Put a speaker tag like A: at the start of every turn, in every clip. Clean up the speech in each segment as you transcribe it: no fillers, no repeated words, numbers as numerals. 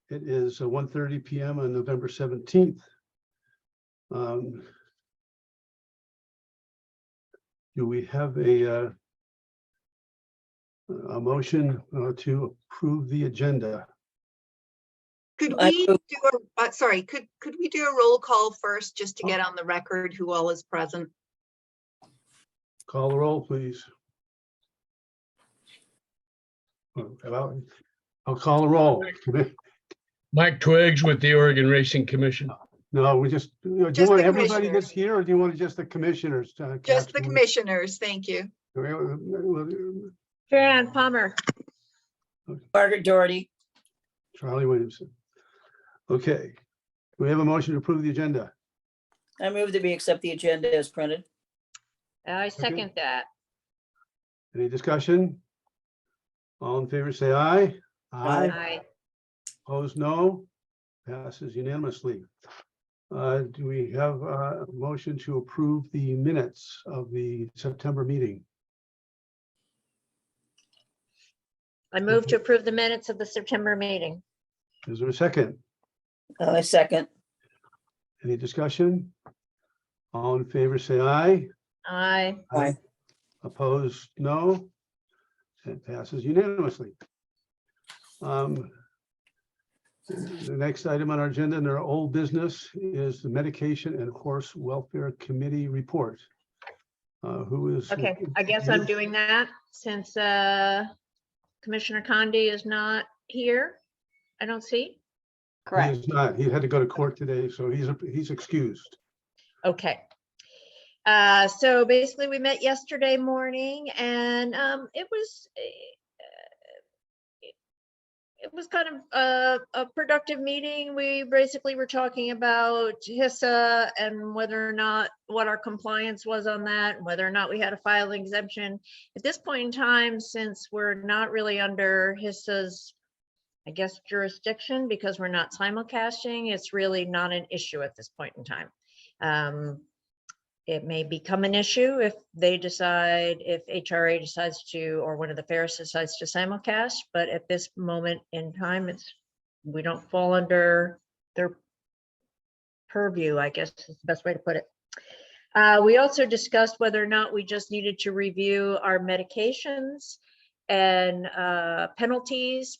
A: It is 1:30 p.m. on November 17th. Do we have a motion to approve the agenda?
B: Could we do a, sorry, could we do a roll call first, just to get on the record who all is present?
A: Call the roll, please. I'll call the roll.
C: Mike Twiggs with the Oregon Racing Commission.
A: No, we just, do you
B: Just
A: want
B: the
A: everybody
B: commissioners.
A: that's here, or do you want just the commissioners?
B: Just the commissioners, thank you.
D: Fran Palmer.
E: Margaret Doherty.
A: Charlie Williamson. Okay, we have a motion to approve the agenda.
E: I move that we accept the agenda as printed.
D: I second that.
A: Any discussion? All in favor, say aye.
D: Aye.
A: Opposed, no. Passes unanimously. Do we have a motion to approve the minutes of the September meeting?
D: I move to approve the minutes of the September meeting.
A: Is there a second?
E: I second.
A: Any discussion? All in favor, say aye.
D: Aye.
E: Aye.
A: Opposed, no. It passes unanimously. The next item on our agenda in our old business is the Medication and Horse Welfare Committee report. Who is?
D: Okay, I guess I'm doing that since Commissioner Condi is not here. I don't see.
A: He is not. He had to go to court today, so he's excused.
D: Okay. So basically we met yesterday morning and it was kind of a productive meeting. We basically were talking about HISA and whether or not what our compliance was on that, and whether or not we had a file exemption. At this point in time, since we're not really under HISA's, I guess, jurisdiction, because we're not simulcasting, it's really not an issue at this point in time. It may become an issue if they decide, if HRA decides to, or one of the fairs decides to simulcast, but at this moment in time, we don't fall under their purview, I guess is the best way to put it. We also discussed whether or not we just needed to review our medications and penalties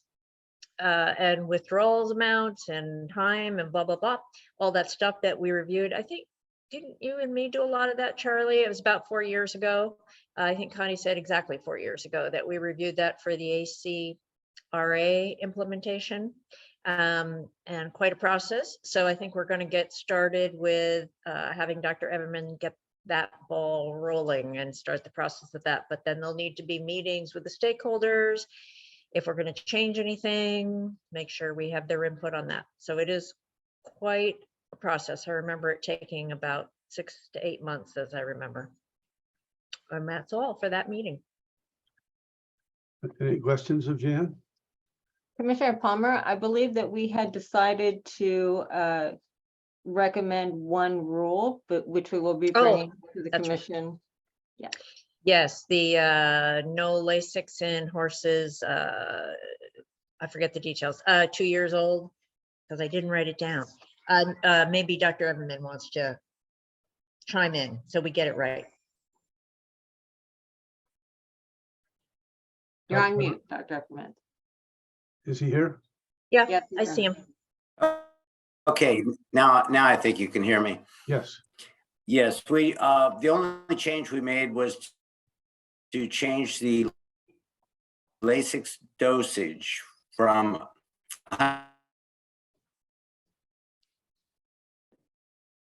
D: and withdrawals amounts and time and blah, blah, blah, all that stuff that we reviewed. I think, didn't you and me do a lot of that, Charlie? It was about 4 years ago. I think Connie said exactly 4 years ago that we reviewed that for the ACRA implementation, and quite a process. So I think we're going to get started with having Dr. Everman get that ball rolling and start the process of that. But then there'll need to be meetings with the stakeholders if we're going to change anything, make sure we have their input on that. So it is quite process. I remember it taking about 6 to 8 months, as I remember. And that's all for that meeting.
A: Any questions of Jan?
F: Commissioner Palmer, I believe that we had decided to recommend one rule, but which we will be bringing to the commission. Yeah.
D: Yes, the no Lasix in horses. I forget the details. 2 years old, because I didn't write it down. Maybe Dr. Everman wants to chime in so we get it right.
F: You're on mute, Dr. Everman.
A: Is he here?
D: Yeah,
F: Yes,
D: I see him.
G: Okay, now I think you can hear me.
A: Yes.
G: Yes, we the only change we made was to change the Lasix dosage from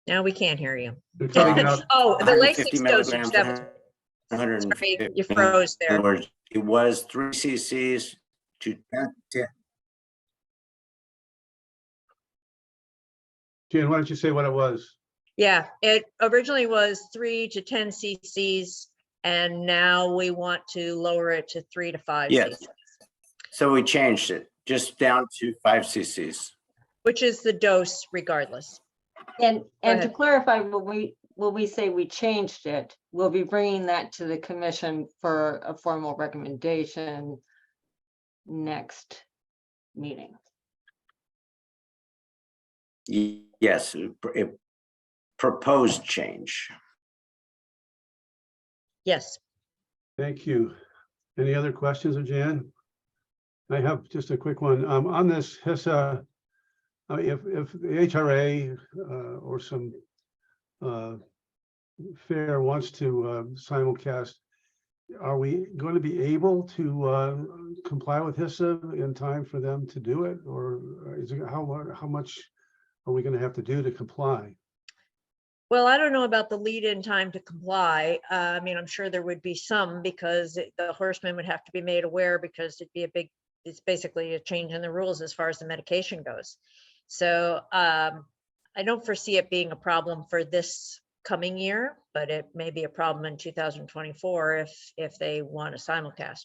D: Now we can't hear you.
A: You're cutting out.
D: Oh, the
G: 150
D: Lasix dosage.
G: milligrams
D: That was,
G: to 150.
D: sorry, you froze
G: In other
D: there.
G: words, it was 3 cc's to 10.
A: Jan, why don't you say what it was?
D: Yeah, it originally was 3 to 10 cc's, and now we want to lower it to 3 to 5
G: Yes.
D: cc's,
G: So we changed it just down to 5 cc's.
D: which is the dose regardless.
F: And to
D: ahead.
F: clarify, when we say we changed it, we'll be bringing that to the commission for a formal recommendation next meeting.
G: Yes, a proposed change.
D: Yes.
A: Thank you. Any other questions of Jan? I have just a quick one. On this HISA, if the HRA or some fair wants to simulcast, are we going to be able to comply with HISA in time for them to do it? Or is it how much are we going to have to do to comply?
D: Well, I don't know about the lead-in time to comply. I mean, I'm sure there would be some because the horseman would have to be made aware because it's basically a change in the rules as far as the medication goes. So I don't foresee it being a problem for this coming year, but it may be a problem in 2024 if they want to simulcast.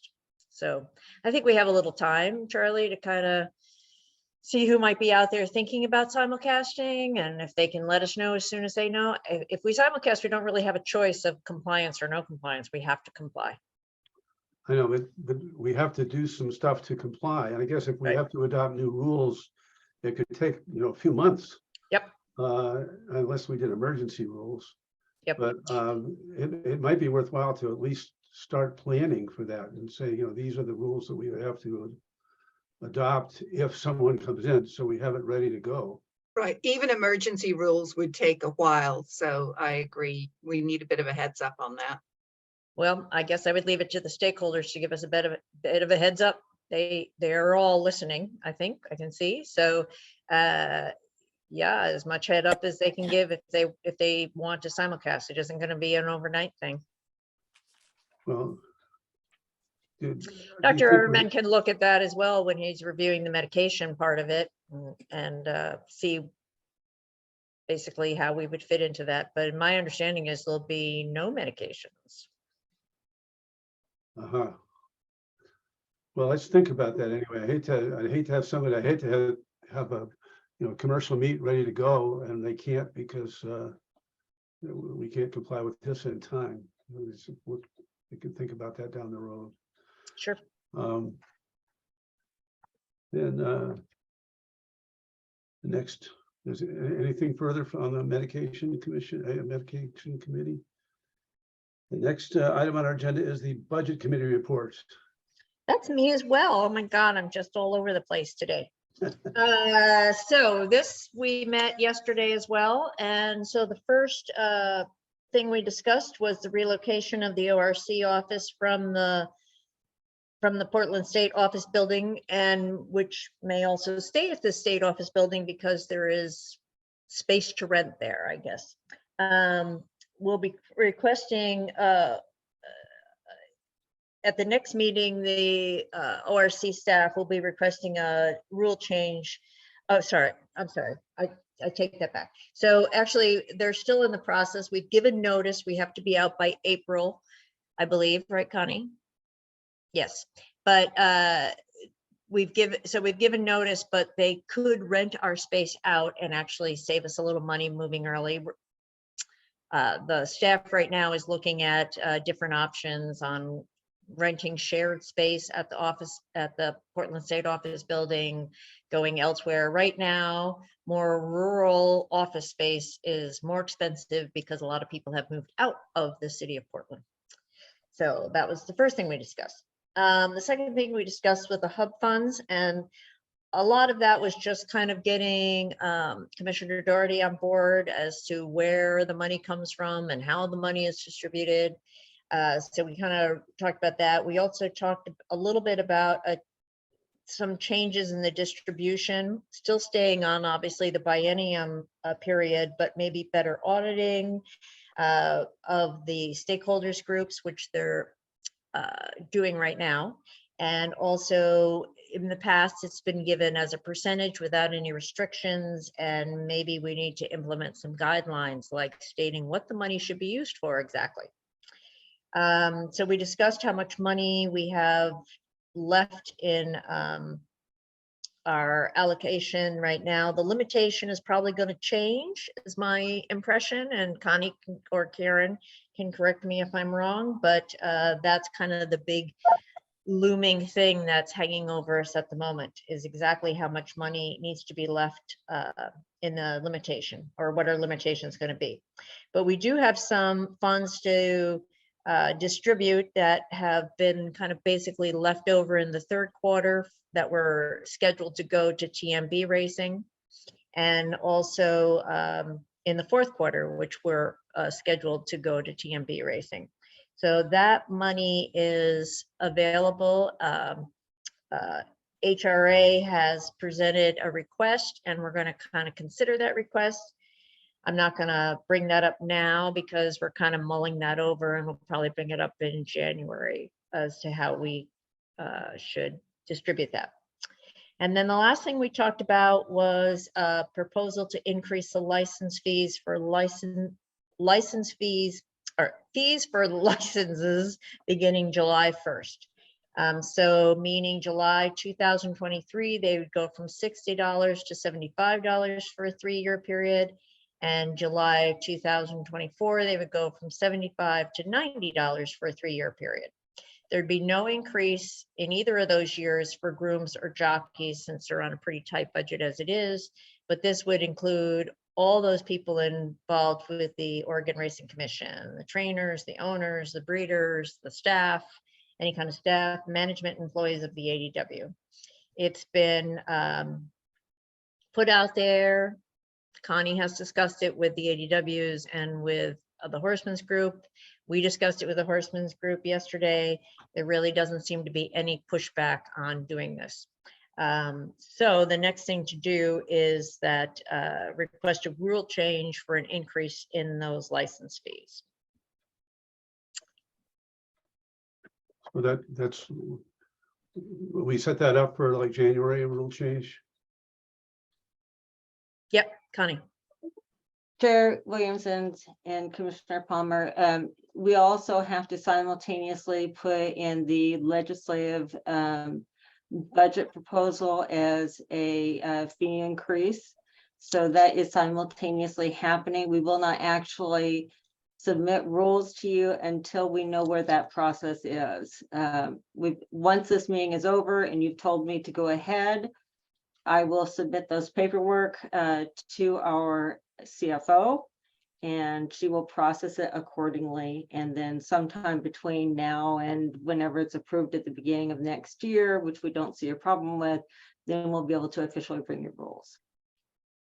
D: So I think we have a little time, Charlie, to kind of see who might be out there thinking about simulcasting, and if they can let us know as soon as they know. If we simulcast, we don't really have a choice of compliance or no compliance. We have to comply.
A: I know, but we have to do some stuff to comply. And I guess if we
D: Right.
A: have to adopt new rules, it could take, a few months.
D: Yep.
A: Unless we did emergency rules.
D: Yep.
A: But it might be worthwhile to at least start planning for that and say, these are the rules that we would have to adopt if someone comes in, so we have it ready to go.
B: Right, even emergency rules would take a while, so I agree. We need a bit of a heads up on that.
D: Well, I guess I would leave it to the stakeholders to give us a bit of a heads up. They're all listening, I think I can see. So yeah, as much head up as they can give if they want to simulcast. It isn't going to be an overnight thing.
A: Well,
D: Dr. Everman can look at that as well when he's reviewing the medication part of it and see basically how we would fit into that. But my understanding is there'll be no medications.
A: Well, let's think about that anyway. I hate to have somebody, I hate to have a commercial meat ready to go and they can't because we can't comply with this in time. We can think about that down the road.
D: Sure.
A: Then the next, is anything further on the medication committee? The next item on our agenda is the budget committee report.
D: That's me as well. Oh my God, I'm just all over the place today. So this, we met yesterday as well. And so the first thing we discussed was the relocation of the ORC office from the Portland State Office Building, and which may also stay at the state office building because there is space to rent there, I guess. We'll be requesting at the next meeting, the ORC staff will be requesting a rule change. Oh, sorry, I'm sorry. I take that back. So actually, they're still in the process. We've given notice. We have to be out by April, I believe, right, Connie? Yes, but we've given notice, but they could rent our space out and actually save us a little money moving early. The staff right now is looking at different options on renting shared space at the office, at the Portland State Office Building, going elsewhere. Right now, more rural office space is more expensive because a lot of people have moved out of the city of Portland. So that was the first thing we discussed. The second thing we discussed was the hub funds, and a lot of that was just kind of getting Commissioner Doherty on board as to where the money comes from and how the money is distributed. So we kind of talked about that. We also talked a little bit about some changes in the distribution, still staying on obviously the biennium period, but maybe better auditing of the stakeholders groups, which they're doing right now. And also in the past, it's been given as a percentage without any restrictions. And maybe we need to implement some guidelines like stating what the money should be used for exactly. So we discussed how much money we have left in our allocation right now. The limitation is probably going to change, is my impression, and Connie or Karen can correct me if I'm wrong, but that's kind of the big looming thing that's hanging over us at the moment is exactly how much money needs to be left in the limitation, or what our limitation is going to be. But we do have some funds to distribute that have been kind of basically left over in the third quarter that were scheduled to go to TMB racing, and also in the fourth quarter, which were scheduled to go to TMB racing. So that money is available. HRA has presented a request, and we're going to kind of consider that request. I'm not going to bring that up now because we're kind of mulling that over, and we'll probably bring it up in January as to how we should distribute that. And then the last thing we talked about was a proposal to increase the license fees for license fees, or fees for licenses beginning July 1st. So meaning July 2023, they would go from $60 to $75 for a 3-year period. And July 2024, they would go from $75 to $90 for a 3-year period. There'd be no increase in either of those years for grooms or jockeys, since they're on a pretty tight budget as it is. But this would include all those people involved with the Oregon Racing Commission, the trainers, the owners, the breeders, the staff, any kind of staff, management, employees of the ADW. It's been put out there. Connie has discussed it with the ADWs and with the Horsemen's Group. We discussed it with the Horsemen's Group yesterday. There really doesn't seem to be any pushback on doing this. So the next thing to do is that request a rule change for an increase in those license fees.
A: Well, that's, we set that up for like January, a rule change.
D: Yep, Connie.
F: Chair Williamson and Commissioner Palmer, we also have to simultaneously put in the legislative budget proposal as a fee increase. So that is simultaneously happening. We will not actually submit rules to you until we know where that process is. Once this meeting is over and you've told me to go ahead, I will submit those paperwork to our CFO, and she will process it accordingly. And then sometime between now and whenever it's approved at the beginning of next year, which we don't see a problem with, then we'll be able to officially bring your rules.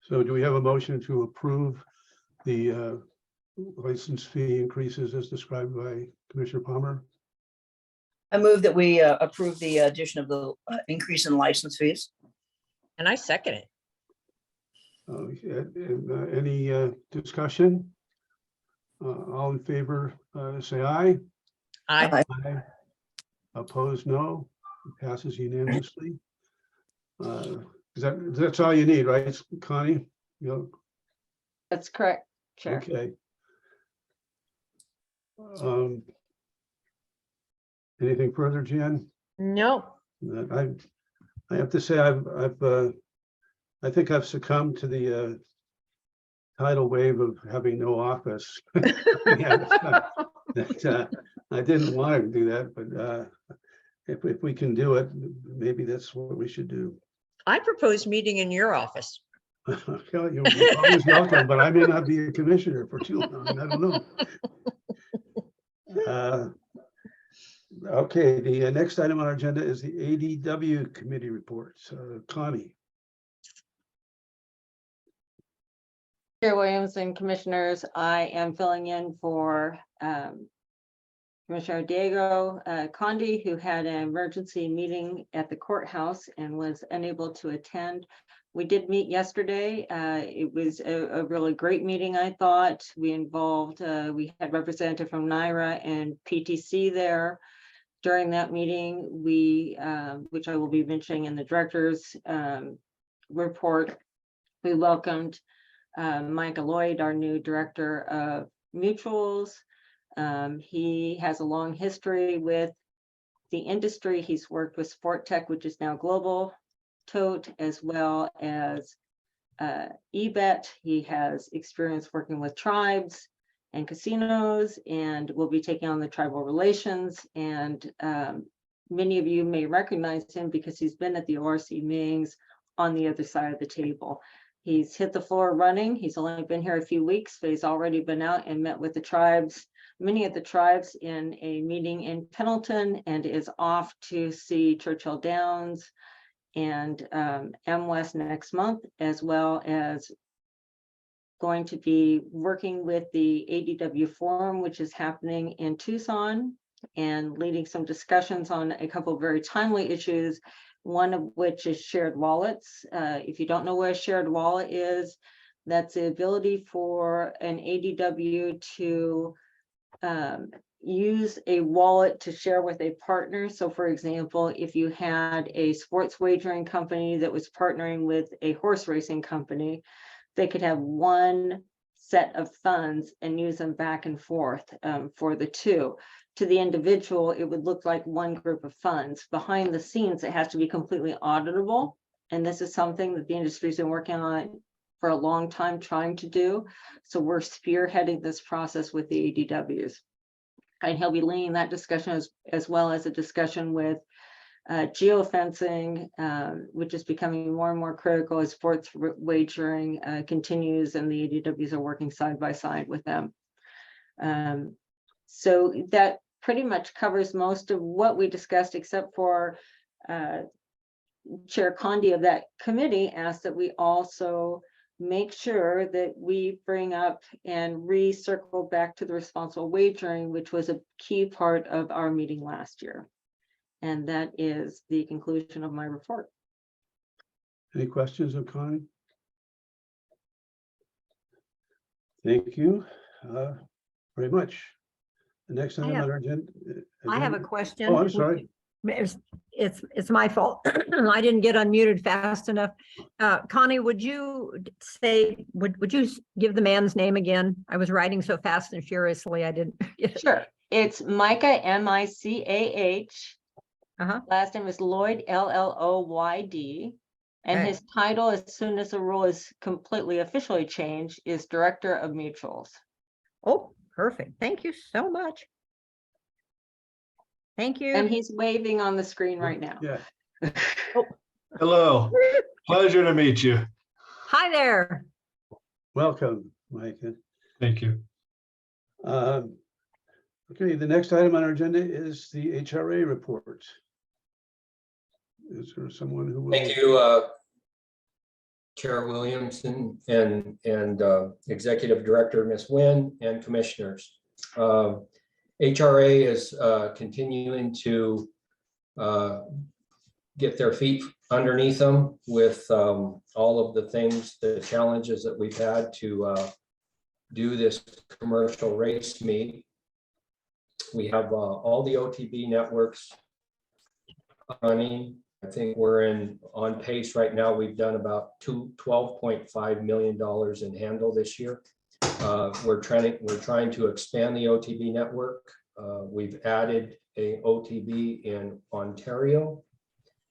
A: So do we have a motion to approve the license fee increases as described by Commissioner Palmer?
E: I move that we approve the addition of the increase in license fees.
D: And I second it.
A: Any discussion? All in favor, say aye.
D: Aye.
A: Aye. Opposed, no. It passes unanimously. That's all you need, right, Connie?
F: That's correct, Chair.
A: Okay. Anything further, Jen?
D: No.
A: I have to say I think I've succumbed to the tidal wave of having no office. I didn't want to do that, but if we can do it, maybe that's what we should do.
D: I propose meeting in your office.
A: You're always welcome, but I may not be a commissioner for too long. I don't know. Okay, the next item on our agenda is the ADW committee reports. Connie.
F: Chair Williams and Commissioners, I am filling in for Commissioner Diego Condi, who had an emergency meeting at the courthouse and was unable to attend. We did meet yesterday. It was a really great meeting, I thought. We had representative from NYRA and PTC there. During that meeting, which I will be mentioning in the director's report, we welcomed Micah Lloyd, our new director of mutuals. He has a long history with the industry. He's worked with Sport Tech, which is now Global Tote, as well as eBet. He has experience working with tribes and casinos, and will be taking on the tribal relations and many of you may recognize him because he's been at the ORC meetings on the other side of the table. He's hit the floor running. He's only been here a few weeks, but he's already been out and met with the tribes, many of the tribes in a meeting in Pendleton, and is off to see Churchill Downs and M West next month, as well as going to be working with the ADW Forum, which is happening in Tucson, and leading some discussions on a couple of very timely issues, one of which is shared wallets. If you don't know what a shared wallet is, that's the ability for an ADW to use a wallet to share with a partner. So for example, if you had a sports wagering company that was partnering with a horse racing company, they could have one set of funds and use them back and forth for the two. To the individual, it would look like one group of funds. Behind the scenes, it has to be completely auditable. And this is something that the industry's been working on for a long time trying to do. So we're spearheading this process with the ADWs. And he'll be leading that discussion as well as a discussion with geofencing, which is becoming more and more critical as sports wagering continues, and the ADWs are working side by side with them. So that pretty much covers most of what we discussed, except for Chair Condi of that committee asked that we also make sure that we bring up and recircle back to the responsible wagering, which was a key part of our meeting last year. And that is the conclusion of my report.
A: Any questions of Connie? Thank you very much. The next item on our agenda.
H: I have a question.
A: Oh, I'm sorry.
H: It's my fault. I didn't get unmuted fast enough. Connie, would you say, would you give the man's name again? I was writing so fast and furiously, I didn't.
F: Sure. It's Micah, M-I-C-A-H. Last name is Lloyd, L-L-O-Y-D. And
H: Okay.
F: his title, as soon as the rule is completely officially changed, is Director of Mutuals.
H: Oh, perfect. Thank you so much. Thank you.
F: And he's waving on the screen right now.
A: Yeah.
I: Hello, pleasure to meet you.
H: Hi there.
A: Welcome, Micah.
I: Thank you.
A: Okay, the next item on our agenda is the HRA report. Is there someone who will?
J: Thank you, Chair Williamson and Executive Director Ms. Nguyen and Commissioners. HRA is continuing to get their feet underneath them with all of the things, the challenges that we've had to do this commercial race meet. We have all the OTB networks running. I think we're on pace right now. We've done about $12.5 million in handle this year. We're trying to expand the OTB network. We've added a OTB in Ontario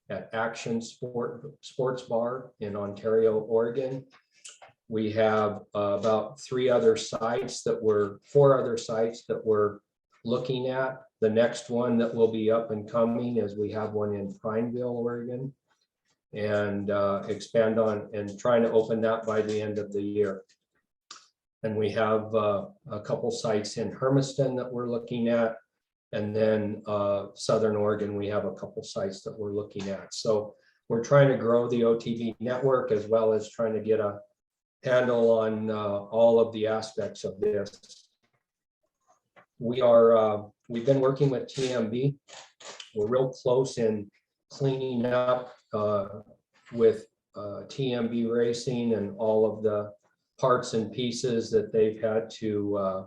J: at Action Sports Bar in Ontario, Oregon. We have about four other sites that we're looking at. The next one that will be up and coming is we have one in Prineville, Oregon, and expand on and trying to open that by the end of the year. And we have a couple sites in Hermiston that we're looking at. And then Southern Oregon, we have a couple sites that we're looking at. So we're trying to grow the OTB network as well as trying to get a handle on all of the aspects of this. We've been working with TMB. We're real close in cleaning up with TMB Racing and all of the parts and pieces that they've had to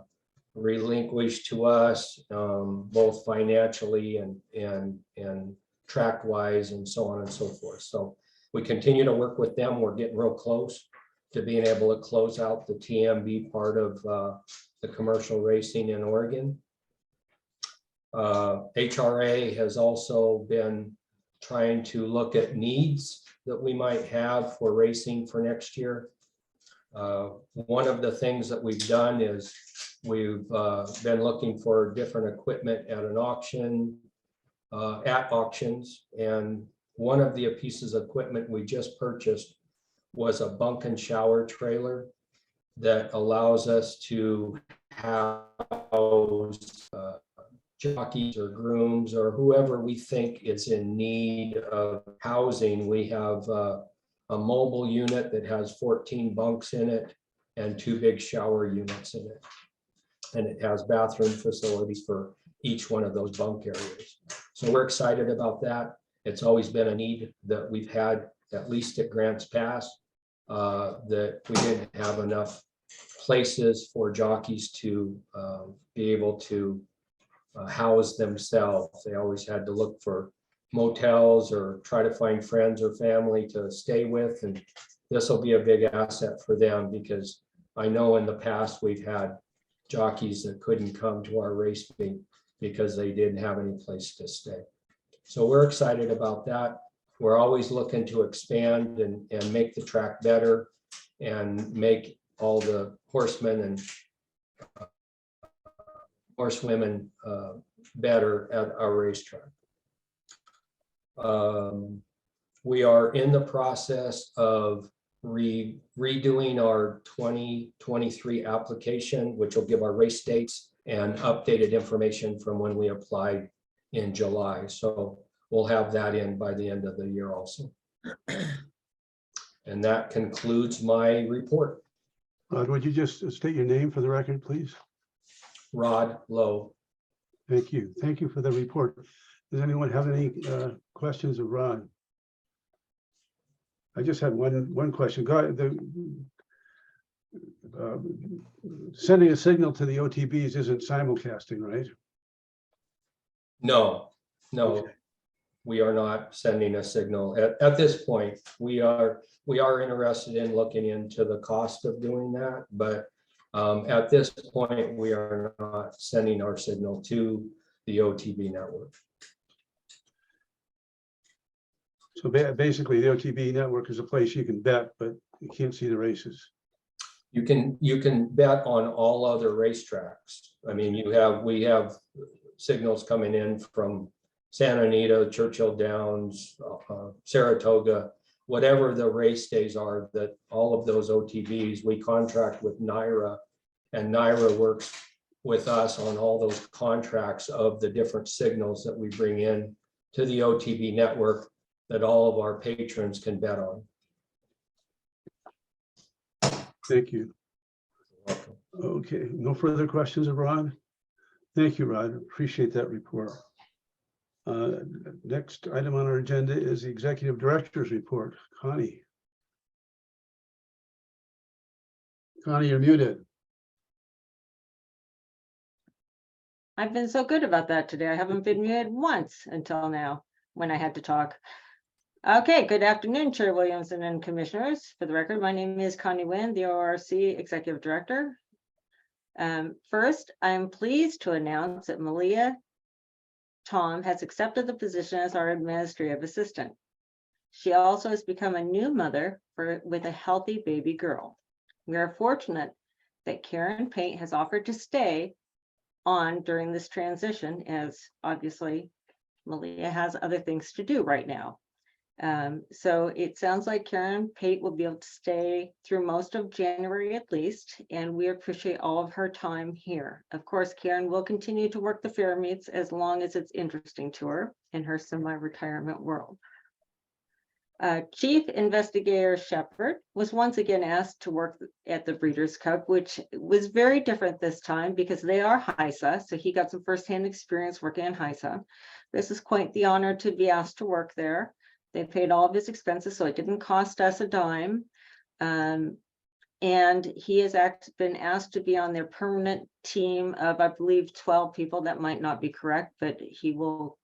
J: relinquish to us, both financially and track wise and so on and so forth. So we continue to work with them. We're getting real close to being able to close out the TMB part of the commercial racing in Oregon. HRA has also been trying to look at needs that we might have for racing for next year. One of the things that we've done is we've been looking for different equipment at an auction. at auctions. And one of the pieces of equipment we just purchased was a bunk and shower trailer that allows us to house jockeys or grooms or whoever we think is in need of housing. We have a mobile unit that has 14 bunks in it and 2 big shower units in it. And it has bathroom facilities for each one of those bunk areas. So we're excited about that. It's always been a need that we've had, at least at Grants Pass, that we didn't have enough places for jockeys to be able to house themselves. They always had to look for motels or try to find friends or family to stay with. And this will be a big asset for them, because I know in the past we've had jockeys that couldn't come to our race meet because they didn't have any place to stay. So we're excited about that. We're always looking to expand and make the track better and make all the horsemen and horsewomen better at our racetrack. We are in the process of redoing our 2023 application, which will give our race dates and updated information from when we applied in July. So we'll have that in by the end of the year also. And that concludes my report.
A: Rod, would you just state your name for the record, please?
J: Rod Lowe.
A: Thank you. Thank you for the report. Does anyone have any questions of Rod? I just had one question. Sending a signal to the OTBs isn't simulcasting, right?
J: No,
A: Okay.
J: we are not sending a signal. At this point, we are interested in looking into the cost of doing that, but at this point, we are not sending our signal to the OTB network.
A: So basically, the OTB network is a place you can bet, but you can't see the races.
J: You can bet on all other racetracks. I mean, we have signals coming in from Santa Anita, Churchill Downs, Saratoga, whatever the race days are, that all of those OTBs, we contract with NYRA, and NYRA works with us on all those contracts of the different signals that we bring in to the OTB network that all of our patrons can bet on.
A: Thank you. Okay, no further questions of Rod? Thank you, Rod. Appreciate that report. Next item on our agenda is the Executive Director's report. Connie. Connie, you're muted.
F: I've been so good about that today. I haven't been muted once until now when I had to talk. Okay, good afternoon, Chair Williamson and Commissioners. For the record, my name is Connie Wynn, the ORC Executive Director. First, I'm pleased to announce that Malia Tom has accepted the position as our administrative assistant. She also has become a new mother with a healthy baby girl. We are fortunate that Karen Pate has offered to stay on during this transition, as obviously Malia has other things to do right now. So it sounds like Karen Pate will be able to stay through most of January at least, and we appreciate all of her time here. Of course, Karen will continue to work the fair meets as long as it's interesting to her in her semi-retirement world. Chief Investigator Shepard was once again asked to work at the Breeders' Cup, which was very different this time because they are HISA, so he got some firsthand experience working in HISA. This is quite the honor to be asked to work there. They paid all of his expenses, so it didn't cost us a dime. And he has been asked to be on their permanent team of, I believe, 12 people. That might not be correct, but he will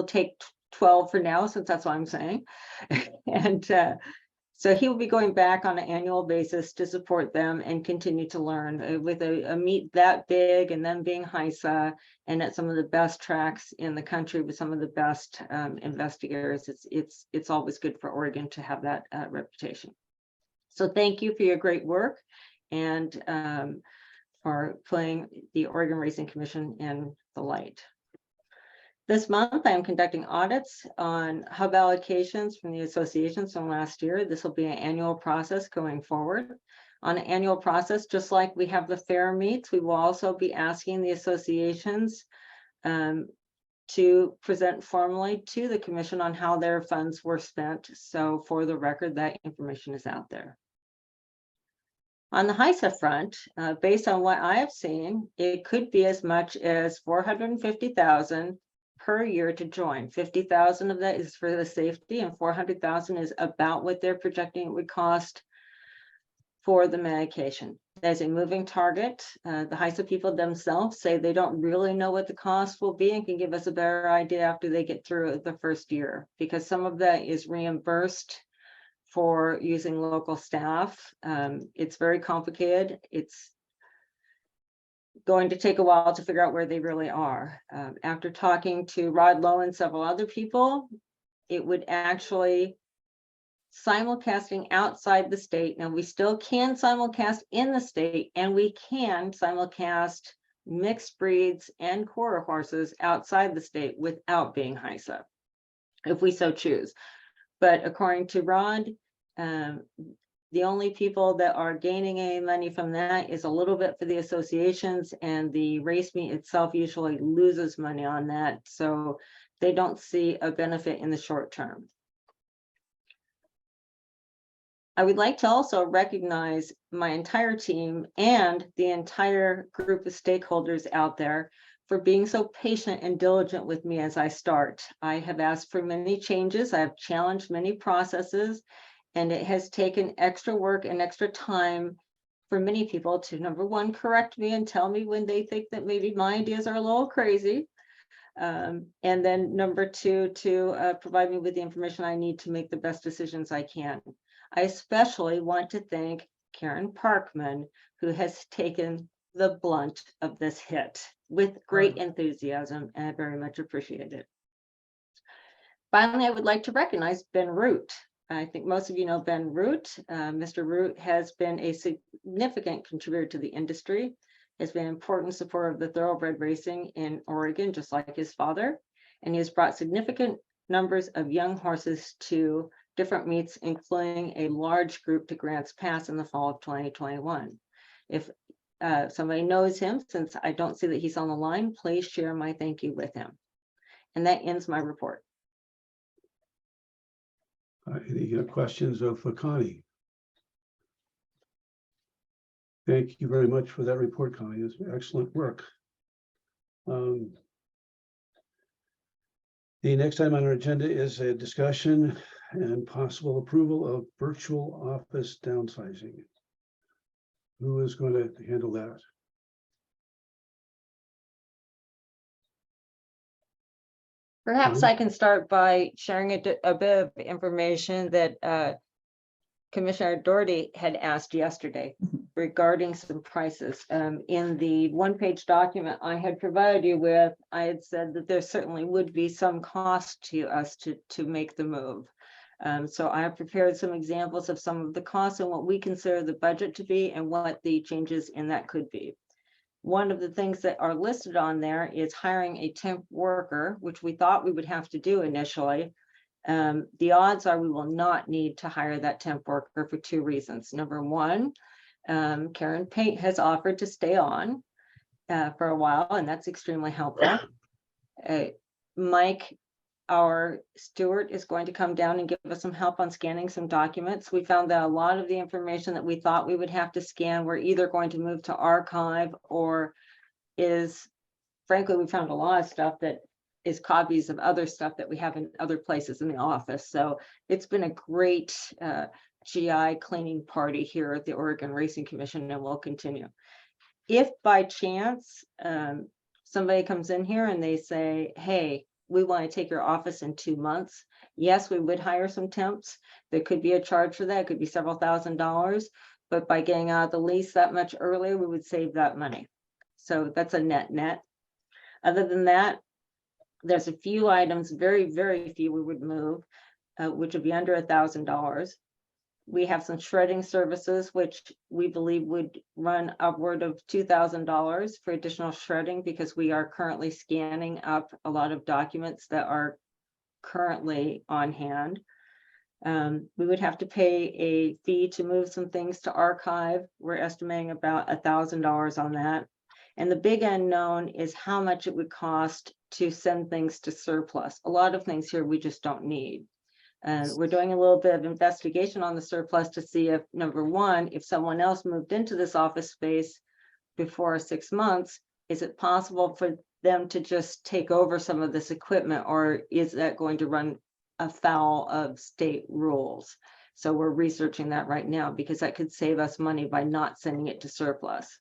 F: take 12 for now, since that's what I'm saying. And so he will be going back on an annual basis to support them and continue to learn with a meet that big, and then being HISA and at some of the best tracks in the country with some of the best investigators. It's always good for Oregon to have that reputation. So thank you for your great work and for putting the Oregon Racing Commission in the light. This month, I'm conducting audits on hub allocations from the associations from last year. This will be an annual process going forward. On an annual process, just like we have the fair meets, we will also be asking the associations to present formally to the commission on how their funds were spent. So for the record, that information is out there. On the HISA front, based on what I have seen, it could be as much as 450,000 per year to join. 50,000 of that is for the safety, and 400,000 is about what they're projecting it would cost for the medication. As a moving target, the HISA people themselves say they don't really know what the cost will be and can give us a better idea after they get through the first year, because some of that is reimbursed for using local staff. It's very complicated. It's going to take a while to figure out where they really are. After talking to Rod Lowe and several other people, it would actually simulcasting outside the state. Now, we still can simulcast in the state, and we can simulcast mixed breeds and quarter horses outside the state without being HISA, if we so choose. But according to Rod, the only people that are gaining any money from that is a little bit for the associations, and the race meet itself usually loses money on that. So they don't see a benefit in the short term. I would like to also recognize my entire team and the entire group of stakeholders out there for being so patient and diligent with me as I start. I have asked for many changes. I have challenged many processes, and it has taken extra work and extra time for many people to, number one, correct me and tell me when they think that maybe my ideas are a little crazy. And then number two, to provide me with the information I need to make the best decisions I can. I especially want to thank Karen Parkman, who has taken the blunt of this hit with great enthusiasm, and I very much appreciate it. Finally, I would like to recognize Ben Root. I think most of you know Ben Root. Mr. Root has been a significant contributor to the industry, has been an important supporter of the thoroughbred racing in Oregon, just like his father, and he has brought significant numbers of young horses to different meets, including a large group to Grants Pass in the fall of 2021. If somebody knows him, since I don't see that he's on the line, please share my thank you with him. And that ends my report.
A: Any questions for Connie? Thank you very much for that report, Connie. It's excellent work. The next item on our agenda is a discussion and possible approval of virtual office downsizing. Who is going to handle that?
F: Perhaps I can start by sharing a bit of information that Commissioner Doherty had asked yesterday regarding some prices. In the one-page document I had provided you with, I had said that there certainly would be some cost to us to make the move. So I have prepared some examples of some of the costs and what we consider the budget to be and what the changes in that could be. One of the things that are listed on there is hiring a temp worker, which we thought we would have to do initially. The odds are we will not need to hire that temp worker for two reasons. Number one, Karen Paint has offered to stay on for a while, and that's extremely helpful. Mike, our steward, is going to come down and give us some help on scanning some documents. We found that a lot of the information that we thought we would have to scan, we're either going to move to archive or is, frankly, we found a lot of stuff that is copies of other stuff that we have in other places in the office. So it's been a great GI cleaning party here at the Oregon Racing Commission, and will continue. If by chance somebody comes in here and they say, hey, we want to take your office in 2 months, yes, we would hire some temps. There could be a charge for that. It could be several $1,000s, but by getting out of the lease that much earlier, we would save that money. So that's a net. Other than that, there's a few items, very, very few we would move, which would be under $1,000. We have some shredding services, which we believe would run upward of $2,000 for additional shredding because we are currently scanning up a lot of documents that are currently on hand. We would have to pay a fee to move some things to archive. We're estimating about $1,000 on that. And the big unknown is how much it would cost to send things to surplus. A lot of things here we just don't need. And we're doing a little bit of investigation on the surplus to see if, number one, if someone else moved into this office space before 6 months, is it possible for them to just take over some of this equipment, or is that going to run afoul of state rules? So we're researching that right now because that could save us money by not sending it to surplus.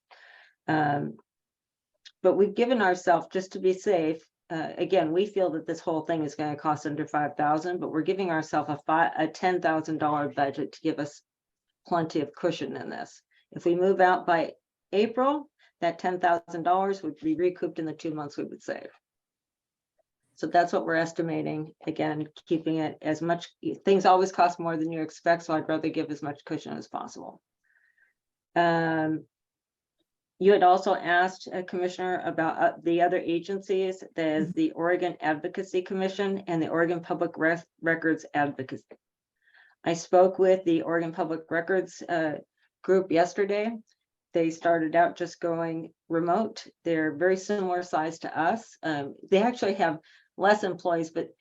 F: But we've given ourselves, just to be safe, again, we feel that this whole thing is going to cost under 5,000, but we're giving ourselves a $10,000 budget to give us plenty of cushion in this. If we move out by April, that $10,000 would be recouped in the 2 months we would save. So that's what we're estimating. Again, keeping it as much, things always cost more than you expect, so I'd rather give as much cushion as possible. You had also asked, Commissioner, about the other agencies. There's the Oregon Advocacy Commission and the Oregon Public Records Advocacy. I spoke with the Oregon Public Records group yesterday. They started out just going remote. They're very similar size to us. They actually have less employees, but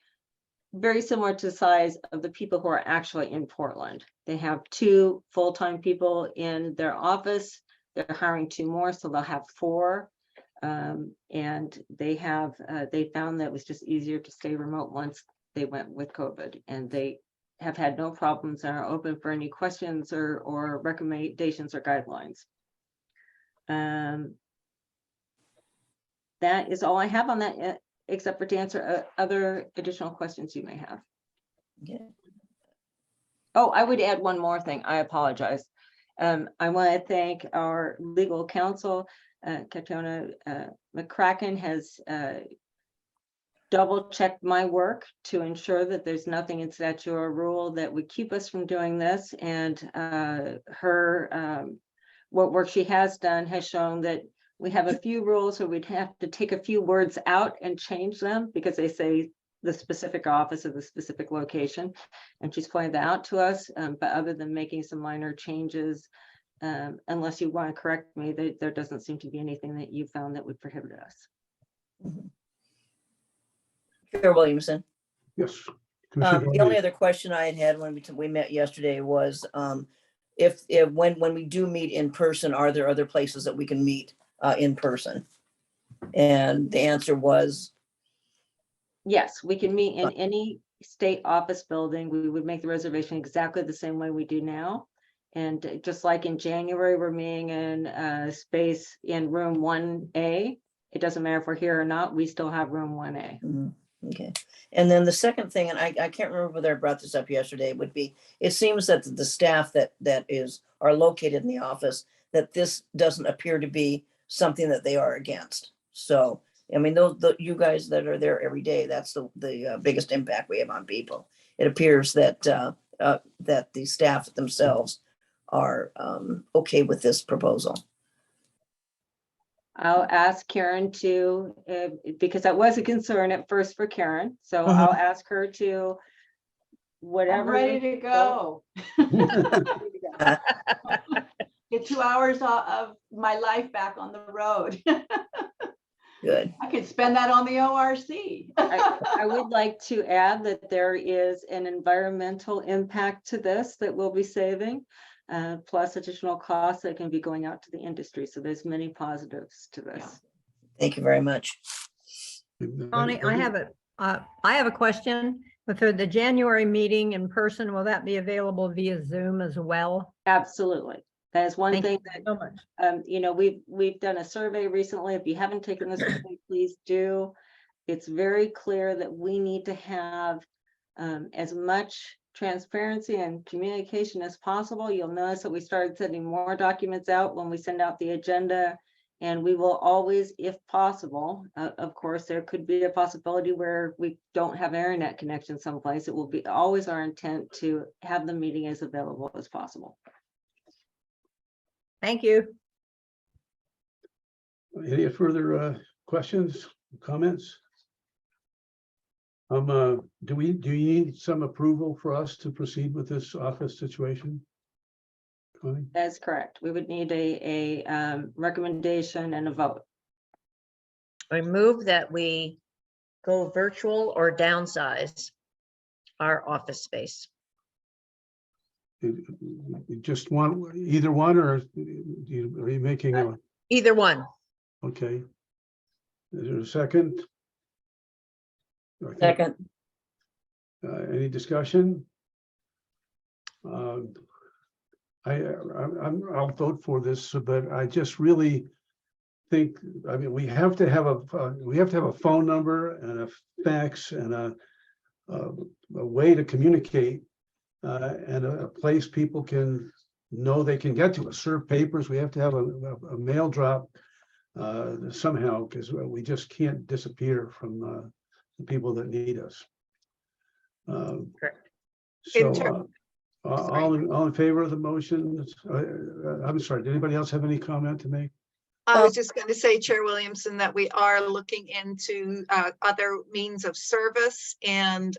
F: very similar to the size of the people who are actually in Portland. They have 2 full-time people in their office. They're hiring 2 more, so they'll have 4. And they found that it was just easier to stay remote once they went with COVID, and they have had no problems and are open for any questions or recommendations or guidelines. That is all I have on that, except for to answer other additional questions you may have.
E: Yeah.
F: Oh, I would add one more thing. I apologize. I want to thank our legal counsel, Katona McCracken has double checked my work to ensure that there's nothing in statute or rule that would keep us from doing this. And what work she has done has shown that we have a few rules where we'd have to take a few words out and change them because they say the specific office or the specific location. And she's pointed that out to us. But other than making some minor changes, unless you want to correct me, there doesn't seem to be anything that you found that would prohibit us.
E: Chair Williamson.
A: Yes.
E: The only other question I had when we met yesterday was if when we do meet in person, are there other places that we can meet in person? And the answer was
F: yes, we can meet in any state office building. We would make the reservation exactly the same way we do now. And just like in January, we're meeting in space in room 1A. It doesn't matter if we're here or not, we still have room 1A.
E: Mm-hmm. Okay. And then the second thing, and I can't remember whether I brought this up yesterday, would be, it seems that the staff that are located in the office, that this doesn't appear to be something that they are against. So, I mean, you guys that are there every day, that's the biggest impact we have on people. It appears that that the staff themselves are okay with this proposal.
F: I'll ask Karen to, because that was a concern at first for Karen. So I'll ask her to, whatever.
K: I'm ready to go. Get 2 hours of my life back on the road.
E: Good.
K: I could spend that on the ORC.
F: I would like to add that there is an environmental impact to this that we'll be saving, plus additional costs that can be going out to the industry. So there's many positives to this.
K: Yeah.
E: Thank you very much.
H: Connie, I have a question. For the January meeting in person, will that be available via Zoom as well?
F: Absolutely. That is one
H: Thank
F: thing
H: you
F: that,
H: so much.
F: you know, we've done a survey recently. If you haven't taken the survey, please do. It's very clear that we need to have as much transparency and communication as possible. You'll notice that we started sending more documents out when we send out the agenda And we will always, if possible, of course, there could be a possibility where we don't have internet connection someplace. It will be always our intent to have the meeting as available as possible.
H: Thank you.
A: Any further questions, comments? Do you need some approval for us to proceed with this office situation? Connie?
F: That's correct. We would need a recommendation and a vote.
D: I move that we go virtual or downsize our office space.
A: You just want either one, or are you making a,
D: Either one.
A: okay? Is there a second? Okay.
E: Second,
A: Any discussion? I'll vote for this, but I just really think, I mean, we have to have a phone number and a fax and a way to communicate, and a place people can know they can get to us. Serve papers. We have to have a mail drop somehow, because we just can't disappear from the people that need us.
D: Correct.
A: So, all in favor of the motion? I'm sorry, did anybody else have any comment to make?
B: I was just going to say, Chair Williamson, that we are looking into other means of service, and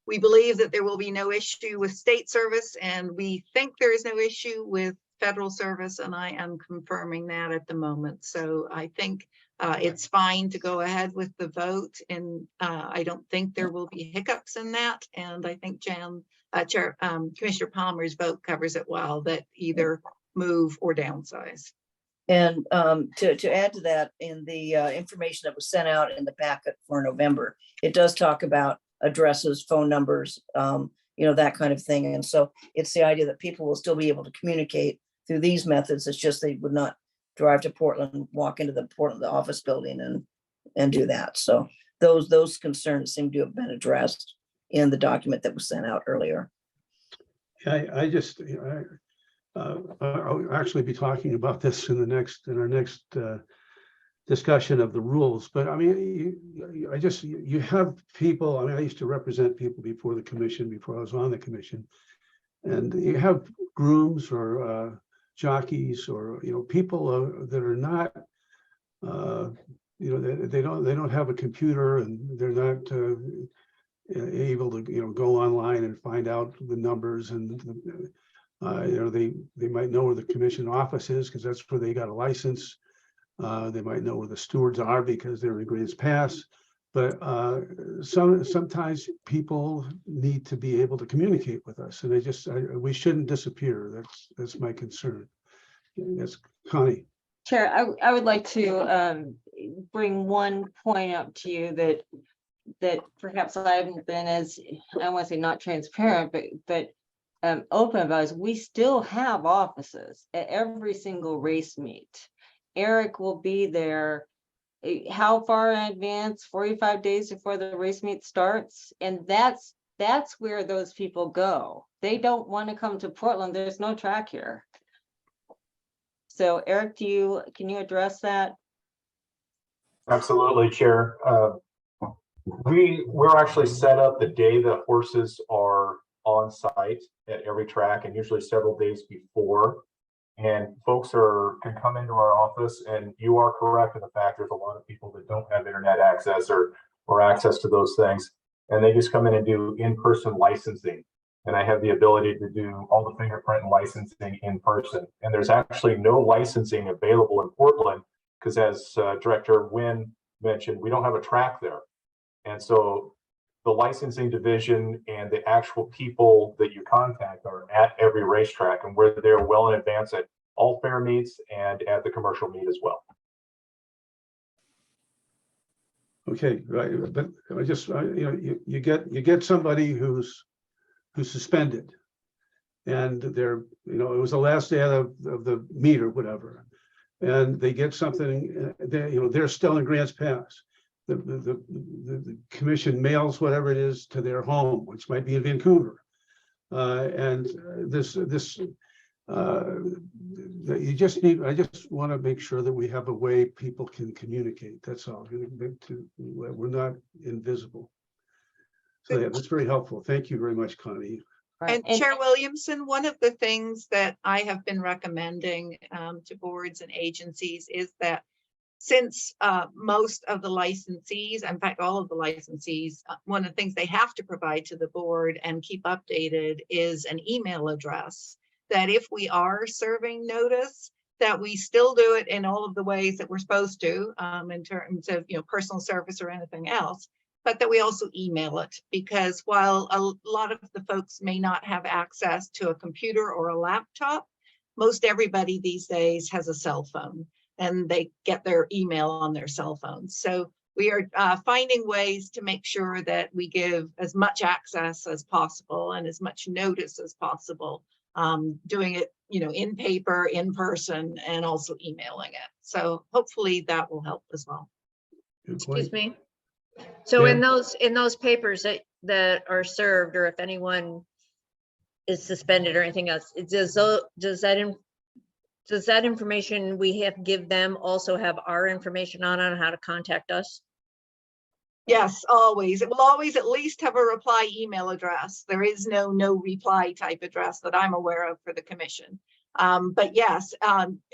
B: we believe that there will be no issue with state service, and we think there is no issue with federal service, and I am confirming that at the moment. So I think it's fine to go ahead with the vote, and I don't think there will be hiccups in that. And I think Commissioner Palmer's vote covers it well, that either move or downsize.
E: and to add to that, in the information that was sent out in the packet for November, it does talk about addresses, phone numbers, that kind of thing. And so it's the idea that people will still be able to communicate through these methods. It's just they would not drive to Portland, walk into the office building and do that. So those concerns seem to have been addressed in the document that was sent out earlier.
A: I'll actually be talking about this in our next discussion of the rules. But I mean, you have people. I mean, I used to represent people before the commission, before I was on the commission, and you have grooms or jockeys or people that are not they don't have a computer, and they're not able to go online and find out the numbers, and they might know where the commission office is because that's where they got a license. They might know where the stewards are because they're in Grants Pass. But sometimes people need to be able to communicate with us, and we shouldn't disappear. That's my concern. That's Connie.
F: Chair, I would like to bring one point up to you that perhaps I haven't been as, I don't want to say not transparent, but open about, is we still have offices at every single race meet. Eric will be there. How far in advance? 45 days before the race meet starts. And that's where those people go. They don't want to come to Portland. There's no track here. So Eric, can you address that?
L: Absolutely, Chair. We're actually set up the day that horses are on site at every track, and usually several days before. And folks can come into our office, and you are correct in the fact there's a lot of people that don't have internet access or access to those things, and they just come in and do in-person licensing. And I have the ability to do all the fingerprint and licensing in person. And there's actually no licensing available in Portland because, as Director Wynn mentioned, we don't have a track there. And so the licensing division and the actual people that you contact are at every racetrack, and we're there well in advance at all fair meets and at the commercial meet as well.
A: Okay, right, but I just you get somebody who's suspended, and they're it was the last day of the meet or whatever, and they get something. They're still in Grants Pass. The commission mails whatever it is to their home, which might be in Vancouver, and this that you just need, I just want to make sure that we have a way people can communicate. That's all. We're not invisible. So yeah, that's very helpful. Thank you very much, Connie.
F: Right.
B: And Chair Williamson, one of the things that I have been recommending to boards and agencies is that since most of the licensees, in fact, all of the licensees, one of the things they have to provide to the board and keep updated is an email address, that if we are serving notice, that we still do it in all of the ways that we're supposed to, in terms of, personal service or anything else, but that we also email it, because while a lot of the folks may not have access to a computer or a laptop, most everybody these days has a cell phone and they get their email on their cell phones. So we are finding ways to make sure that we give as much access as possible and as much notice as possible, doing it, in paper, in person, and also emailing it. So hopefully that will help as well.
A: Good point.
D: Excuse me. So
A: Yeah.
D: in those papers that are served, or if anyone is suspended or anything else, does that information we have to give them also have our information on how to contact us?
B: Yes, always. It will always at least have a reply email address. There is no reply type address that I'm aware of for the commission. But yes,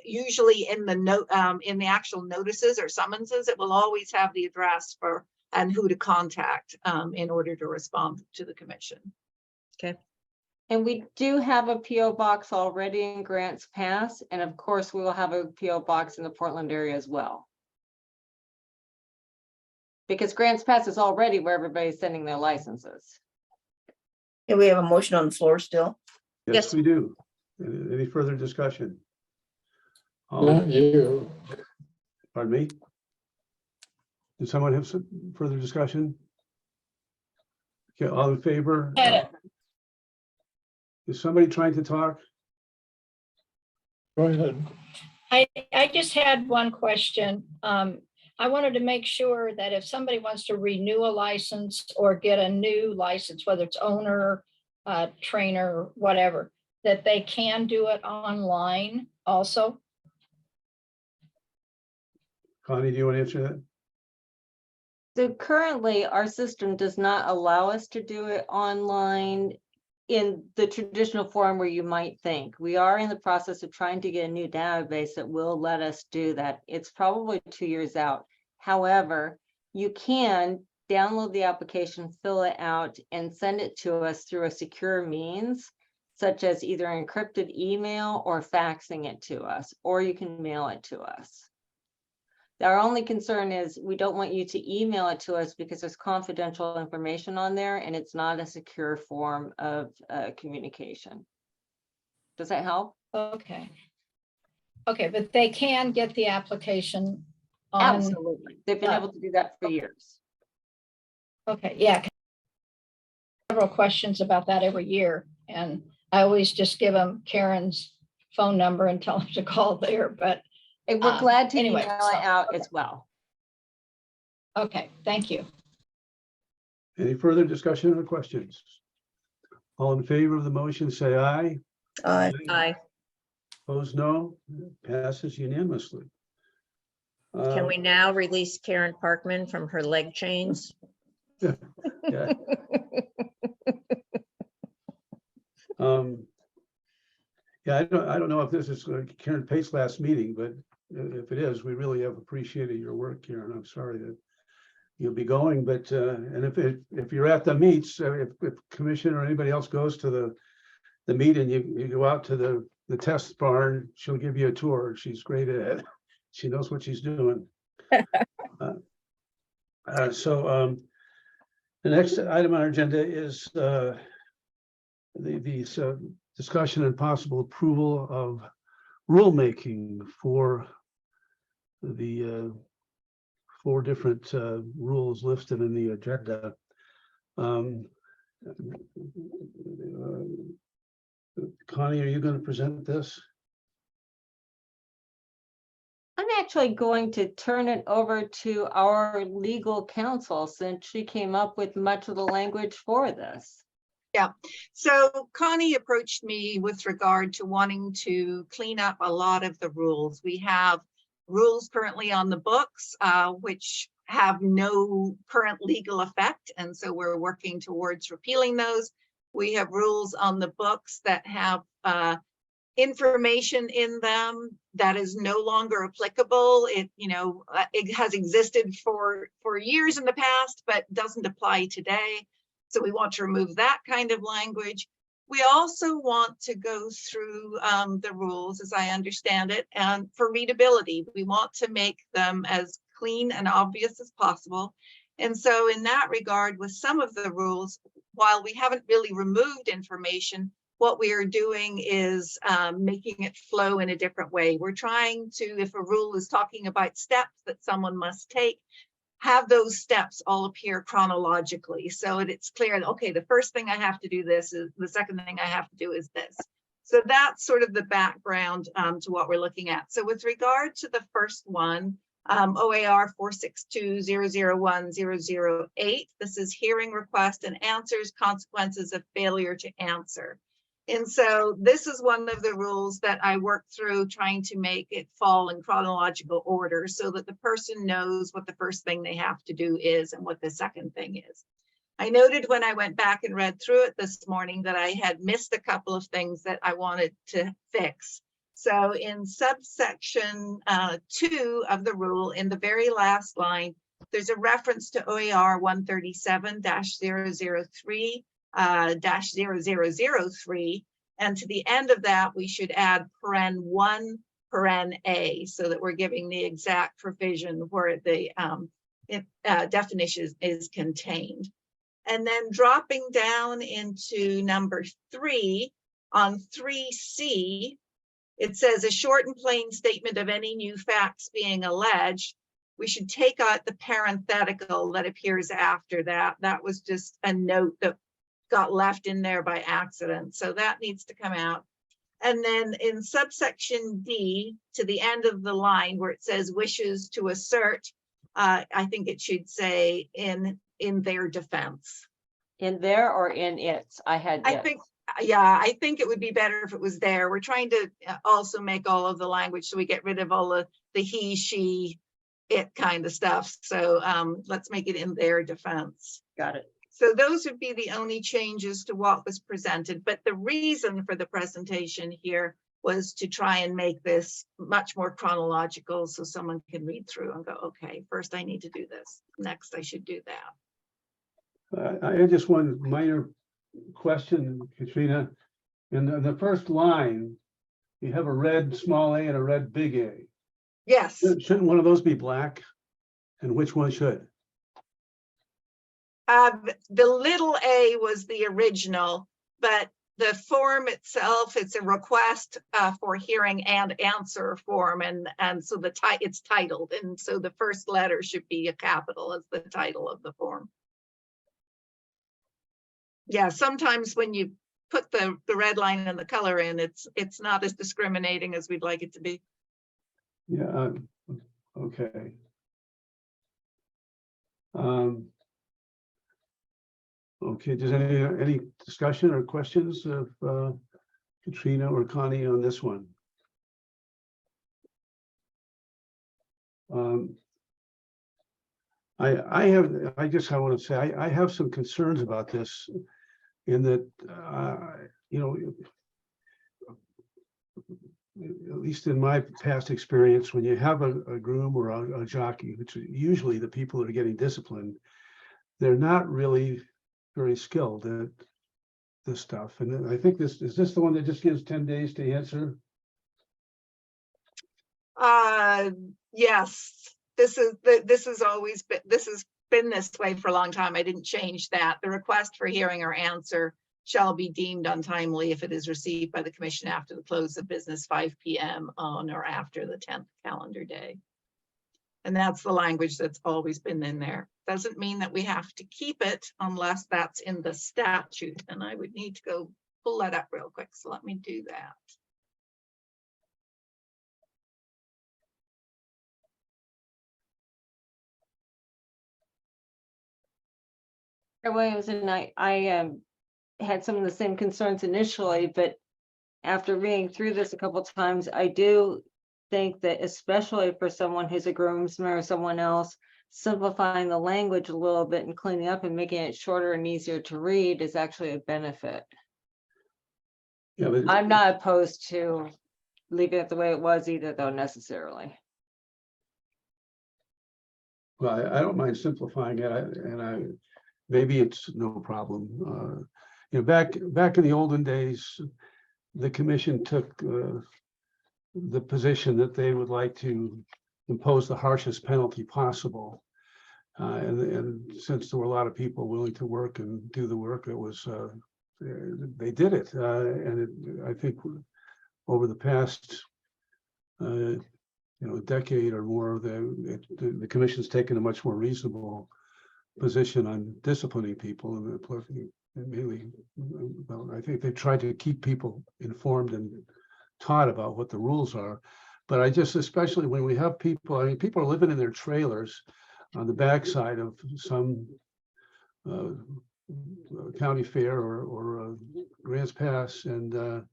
B: usually in the note, in the actual notices or summonses, it will always have the address for and who to contact in order to respond to the commission.
D: Okay.
F: And we do have a PO box already in Grants Pass, and of course, we will have a PO box in the Portland area as well. Because Grants Pass is already where everybody's sending their licenses.
E: And we have a motion on the floor still.
A: Yes,
D: Yes.
A: we do. Any further discussion?
C: Not you.
A: Pardon me? Does someone have some further discussion? Okay, all in favor? Is somebody trying to talk?
C: Go ahead.
M: I just had one question. I wanted to make sure that if somebody wants to renew a license or get a new license, whether it's owner, trainer, whatever, that they can do it online also.
A: Connie, do you want to answer that?
F: So currently, our system does not allow us to do it online in the traditional form where you might think. We are in the process of trying to get a new database that will let us do that. It's probably 2 years out. However, you can download the application, fill it out, and send it to us through a secure means, such as either encrypted email or faxing it to us, or you can mail it to us. Our only concern is we don't want you to email it to us because there's confidential information on there and it's not a secure form of communication. Does that help?
M: Okay. Okay, but they can get the application on.
F: Absolutely. They've been able to do that for years.
M: Okay, yeah. Several questions about that every year, and I always just give them Karen's phone number and tell them to call there, but
F: And we're glad to
M: anyway,
F: email
M: so,
F: it out
M: okay.
F: as well.
M: Okay, thank you.
A: Any further discussion or questions? All in favor of the motion, say aye.
D: Aye.
A: Opposed, no. Passes unanimously.
D: Can we now release Karen Parkman from her leg chains?
A: Yeah. Yeah, I don't know if this is Karen Pate's last meeting, but if it is, we really have appreciated your work, Karen. I'm sorry that you'll be going, but and if you're at the meets, if commission or anybody else goes to the meet and you go out to the test barn, she'll give you a tour. She's great at it. She knows what she's doing. So the next item on our agenda is the discussion and possible approval of rulemaking for the 4 different rules listed in the agenda. Connie, are you going to present this?
F: I'm actually going to turn it over to our legal counsel since she came up with much of the language for this.
B: So Connie approached me with regard to wanting to clean up a lot of the rules. We have rules currently on the books, which have no current legal effect. And so we're working towards repealing those. We have rules on the books that have information in them that is no longer applicable. It has existed for years in the past, but doesn't apply today. So we want to remove that kind of language. We also want to go through the rules, as I understand it, and for readability, we want to make them as clean and obvious as possible. And so in that regard, with some of the rules, while we haven't really removed information, what we are doing is making it flow in a different way. We're trying to, if a rule is talking about steps that someone must take, have those steps all appear chronologically so that it's clear that, okay, the first thing I have to do this is the second thing I have to do is this. So that's sort of the background to what we're looking at. So with regard to the first one, OAR 462-001-008, this is hearing request and answers, consequences of failure to answer. And so this is one of the rules that I worked through trying to make it fall in chronological order so that the person knows what the first thing they have to do is and what the second thing is. I noted when I went back and read through it this morning that I had missed a couple of things that I wanted to fix. So in subsection 2 of the rule, in the very last line, there's a reference to OAR 137-003. -0003, and to the end of that we should add (1) (a) so that we're giving the exact provision where the definition is contained. And then dropping down into number 3 on 3C, it says a short and plain statement of any new facts being alleged. We should take out the parenthetical that appears after that. That was just a note that got left in there by accident. So that needs to come out. And then in subsection D, to the end of the line where it says wishes to assert, I think it should say in their defense.
F: In there or in its? I
B: think it would be better if it was there. We're trying to also make all of the language so we get rid of all the he, she, it kind of stuff. So let's make it in their defense.
F: Got it.
B: So those would be the only changes to what was presented. But the reason for the presentation here was to try and make this much more chronological so someone can read through and go, okay, first I need to do this. Next, I should do that.
A: I had just one minor question, Katrina. In the first line, you have a red small a and a red big A.
B: Yes.
A: Shouldn't one of those be black? And which one should?
B: The little a was the original, but the form itself, it's a request for hearing and answer form, and so it's titled, and so the first letter should be a capital as the title of the form. Yeah, sometimes when you put the red line and the color in, it's not as discriminating as we'd like it to be.
A: Yeah, okay. Okay, does any discussion or questions of Katrina or Connie on this one? I want to say I have some concerns about this, in that at least in my past experience, when you have a groom or a jockey, which are usually the people that are getting disciplined, they're not really very skilled at this stuff. And I think is this the one that just gives 10 days to answer?
B: Yes, this has been this way for a long time. I didn't change that. The request for hearing or answer shall be deemed untimely if it is received by the commission after the close of business 5 p.m. on or after the 10th calendar day. And that's the language that's always been in there. Doesn't mean that we have to keep it unless that's in the statute. And I would need to go pull that up real quick. So let me do that.
F: Williams, and I had some of the same concerns initially, but after reading through this a couple times, I do think that especially for someone who's a groomsman or someone else, simplifying the language a little bit and cleaning up and making it shorter and easier to read is actually a benefit.
A: Yeah, but
F: I'm not opposed to leaving it the way it was either, though, necessarily.
A: well, I don't mind simplifying it, maybe it's no problem. You know, back in the olden days, the commission took the position that they would like to impose the harshest penalty possible. And since there were a lot of people willing to work and do the work, it was they did it. I think over the past decade or more, the commission's taken a much more reasonable position on disciplining people, and mainly, well, I think they tried to keep people informed and taught about what the rules are. But I just, especially when we have people, I mean, people are living in their trailers on the backside of some county fair or Grants Pass, and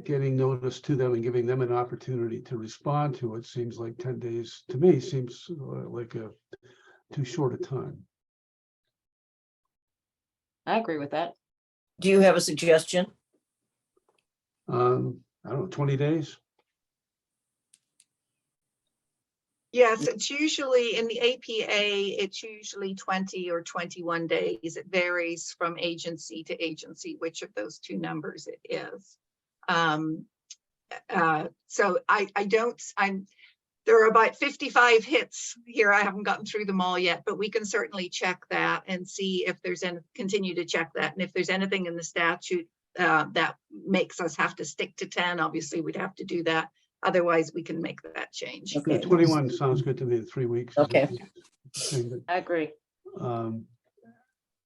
A: getting notice to them and giving them an opportunity to respond to it seems like 10 days to me seems like a too short a time.
F: I agree with that.
E: Do you have a suggestion?
A: I don't know, 20 days?
B: Yes, it's usually in the APA, it's usually 20 or 21 days. It varies from agency to agency, which of those two numbers it is. So there are about 55 hits here. I haven't gotten through them all yet, but we can certainly check that and see if there's any, continue to check that. And if there's anything in the statute that makes us have to stick to 10, obviously we'd have to do that. Otherwise, we can make that change.
E: Okay.
A: 21 sounds good to me, 3 weeks.
E: Okay.
F: I agree.
A: And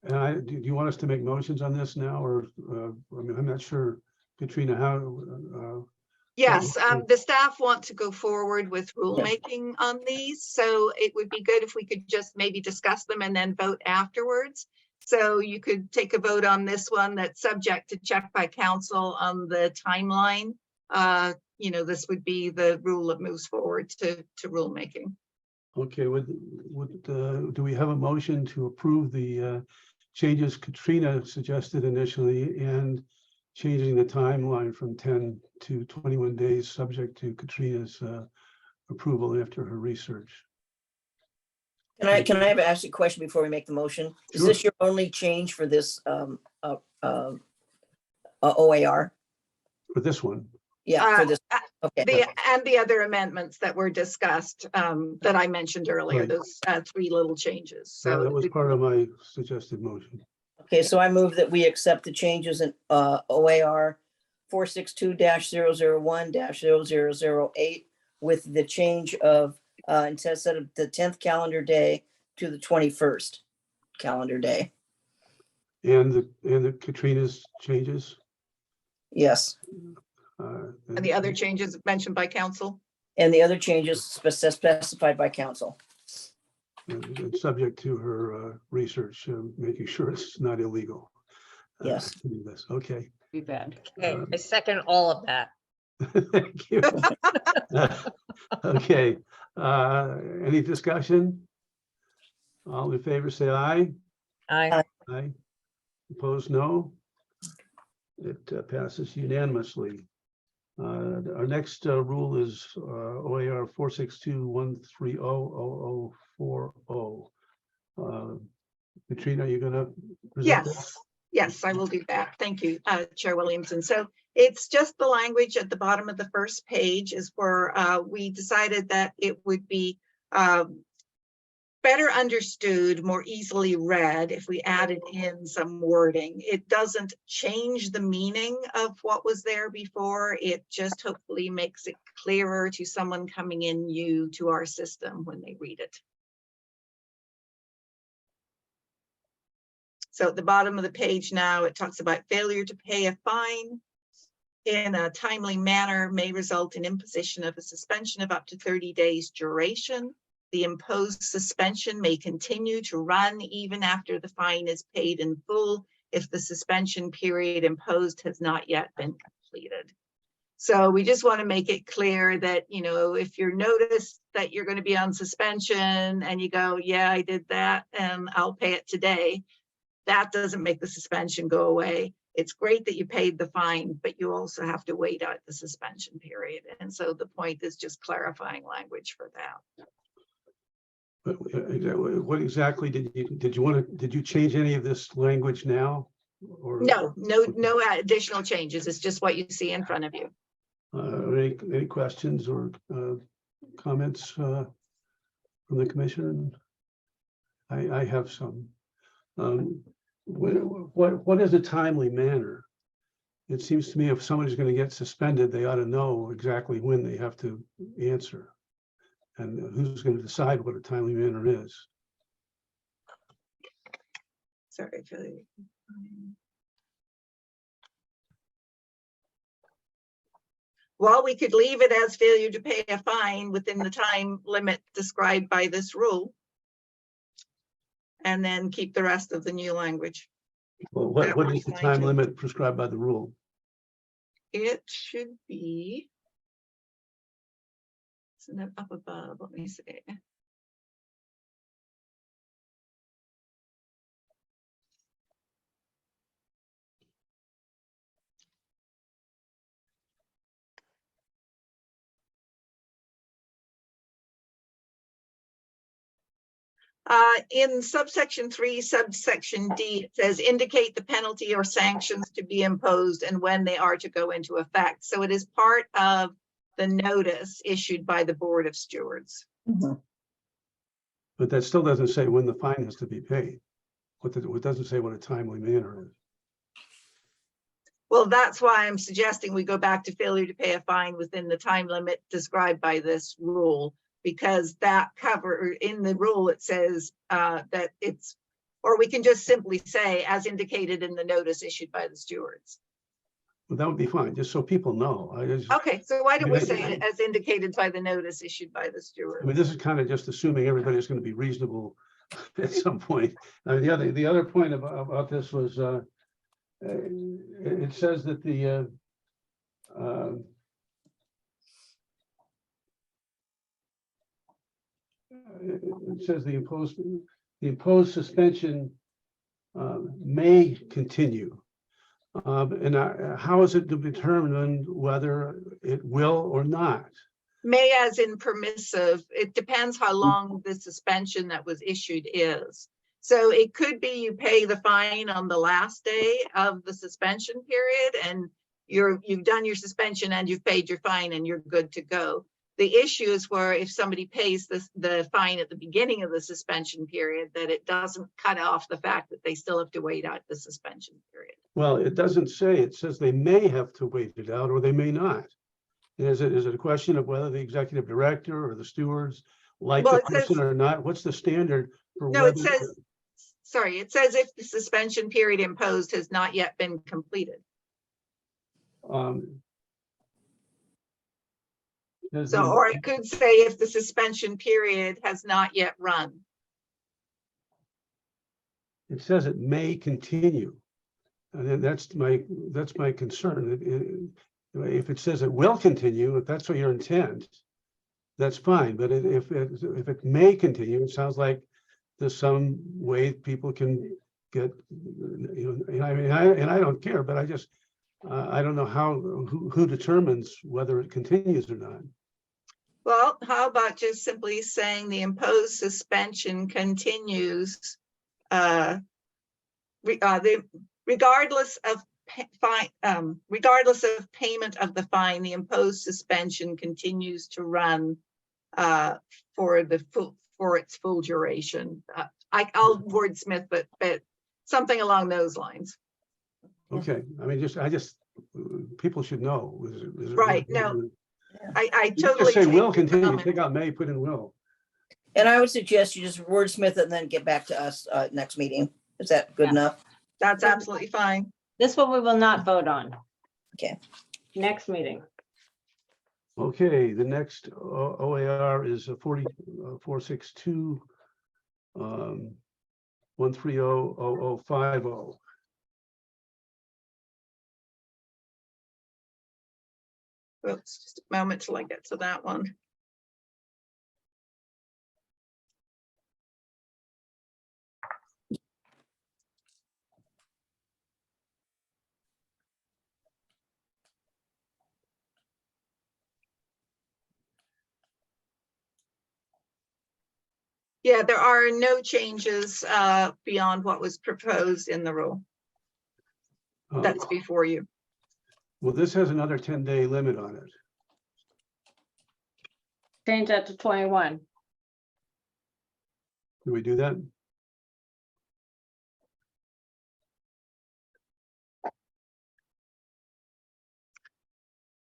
A: do you want us to make motions on this now, or, I mean, I'm not sure, Katrina, how,
B: Yes, the staff want to go forward with rulemaking on these, so it would be good if we could just maybe discuss them and then vote afterwards. So you could take a vote on this one that's subject to check by council on the timeline. This would be the rule that moves forward to rulemaking.
A: okay, do we have a motion to approve the changes Katrina suggested initially and changing the timeline from 10 to 21 days, subject to Katrina's approval after her research?
E: Can I have asked a question before we make the motion? Is
A: Sure.
E: this your only change for this OAR?
A: For this one?
E: Yeah, for this. Okay.
B: The other amendments that were discussed that I mentioned earlier,
A: Right.
B: those 3 little changes.
A: So that was
B: it-
A: part of my suggested motion.
E: Okay, so I move that we accept the changes in OAR 462-001-0008 with the change of instead of the 10th calendar day to the 21st calendar day.
A: And the Katrina's changes?
E: Yes,
B: And the other changes mentioned by council.
E: and the other changes specified by council.
A: And subject to her research, making sure it's not illegal.
E: Yes.
A: To do this. Okay.
F: Be bad.
D: Okay, I second all of that.
A: Thank you. Okay, any discussion? All in favor, say aye.
D: I,
A: Aye. Opposed, no. It passes unanimously. Our next rule is OAR 462-130-0040. Katrina, are you gonna present that?
B: Yes, I will do that. Thank you, Chair Williamson. So it's just the language at the bottom of the first page is where we decided that it would be better understood, more easily read if we added in some wording. It doesn't change the meaning of what was there before. It just hopefully makes it clearer to someone coming in new to our system when they read it. So at the bottom of the page now, it talks about failure to pay a fine in a timely manner may result in imposition of a suspension of up to 30 days duration. The imposed suspension may continue to run even after the fine is paid in full if the suspension period imposed has not yet been completed. So we just want to make it clear that, you know, if you're noticed that you're going to be on suspension and you go, yeah, I did that and I'll pay it today, that doesn't make the suspension go away. It's great that you paid the fine, but you also have to wait out the suspension period. And so the point is just clarifying language for that.
A: But what exactly did you change any of this language now? Or
B: No additional changes. It's just what you see in front of you.
A: any questions or comments from the commission? I have some. What is a timely manner? It seems to me if somebody's going to get suspended, they ought to know exactly when they have to answer. And who's going to decide what a timely manner is?
B: Sorry, Philly. Well, we could leave it as failure to pay a fine within the time limit described by this rule. And then keep the rest of the new language.
A: Well, what is the time limit prescribed by the rule?
B: It should be. Isn't it up above? Let me see. In subsection 3, subsection D, it says indicate the penalty or sanctions to be imposed and when they are to go into effect. So it is part of the notice issued by the Board of Stewards.
E: Mhm.
A: But that still doesn't say when the fine has to be paid. It doesn't say what a timely manner is.
B: Well, that's why I'm suggesting we go back to failure to pay a fine within the time limit described by this rule, because that in the rule, it says that it's, or we can just simply say as indicated in the notice issued by the stewards.
A: Well, that would be fine, just so people know.
B: Okay, so why don't we say it as indicated by the notice issued by the
A: I
B: stewards?
A: mean, this is kind of just assuming everybody's going to be reasonable at some point. The other point about this was it says that it says the imposed suspension may continue. And how is it determined whether it will or not?
B: May as in permissive. It depends how long the suspension that was issued is. So it could be you pay the fine on the last day of the suspension period and you've done your suspension and you've paid your fine and you're good to go. The issue is where if somebody pays the fine at the beginning of the suspension period, that it doesn't cut off the fact that they still have to wait out the suspension period.
A: Well, it doesn't say. It says they may have to wait it out or they may not. Is it a question of whether the executive director or the stewards like the person or not? What's the standard for
B: No,
A: whether?
B: it says, sorry, it says if the suspension period imposed has not yet been completed. So, or it could say if the suspension period has not yet run.
A: It says it may continue. And that's my concern. If it says it will continue, if that's what your intent, that's fine. But if it may continue, it sounds like there's some way people can get, and I don't care, but I just I don't know who determines whether it continues or not.
B: Well, how about just simply saying the imposed suspension continues, regardless of regardless of payment of the fine, the imposed suspension continues to run for its full duration. I'll wordsmith, but something along those lines.
A: Okay, I mean, people should know.
B: Right, no, I
A: You
B: totally
A: just say
B: take
A: will
B: your
A: continue,
B: comment.
A: take out may, put in will.
E: And I would suggest you just wordsmith it and then get back to us next meeting. Is that good
F: Yeah.
E: enough?
B: That's absolutely fine.
F: This one we will not vote on.
E: Okay.
F: Next meeting.
A: Okay, the next OAR is 462 1300050.
B: Oops, just a moment till I get to that one. Yeah, there are no changes beyond what was proposed in the rule. That's before you.
A: Well, this has another 10-day limit on it.
F: Change that to 21.
A: Do we do that?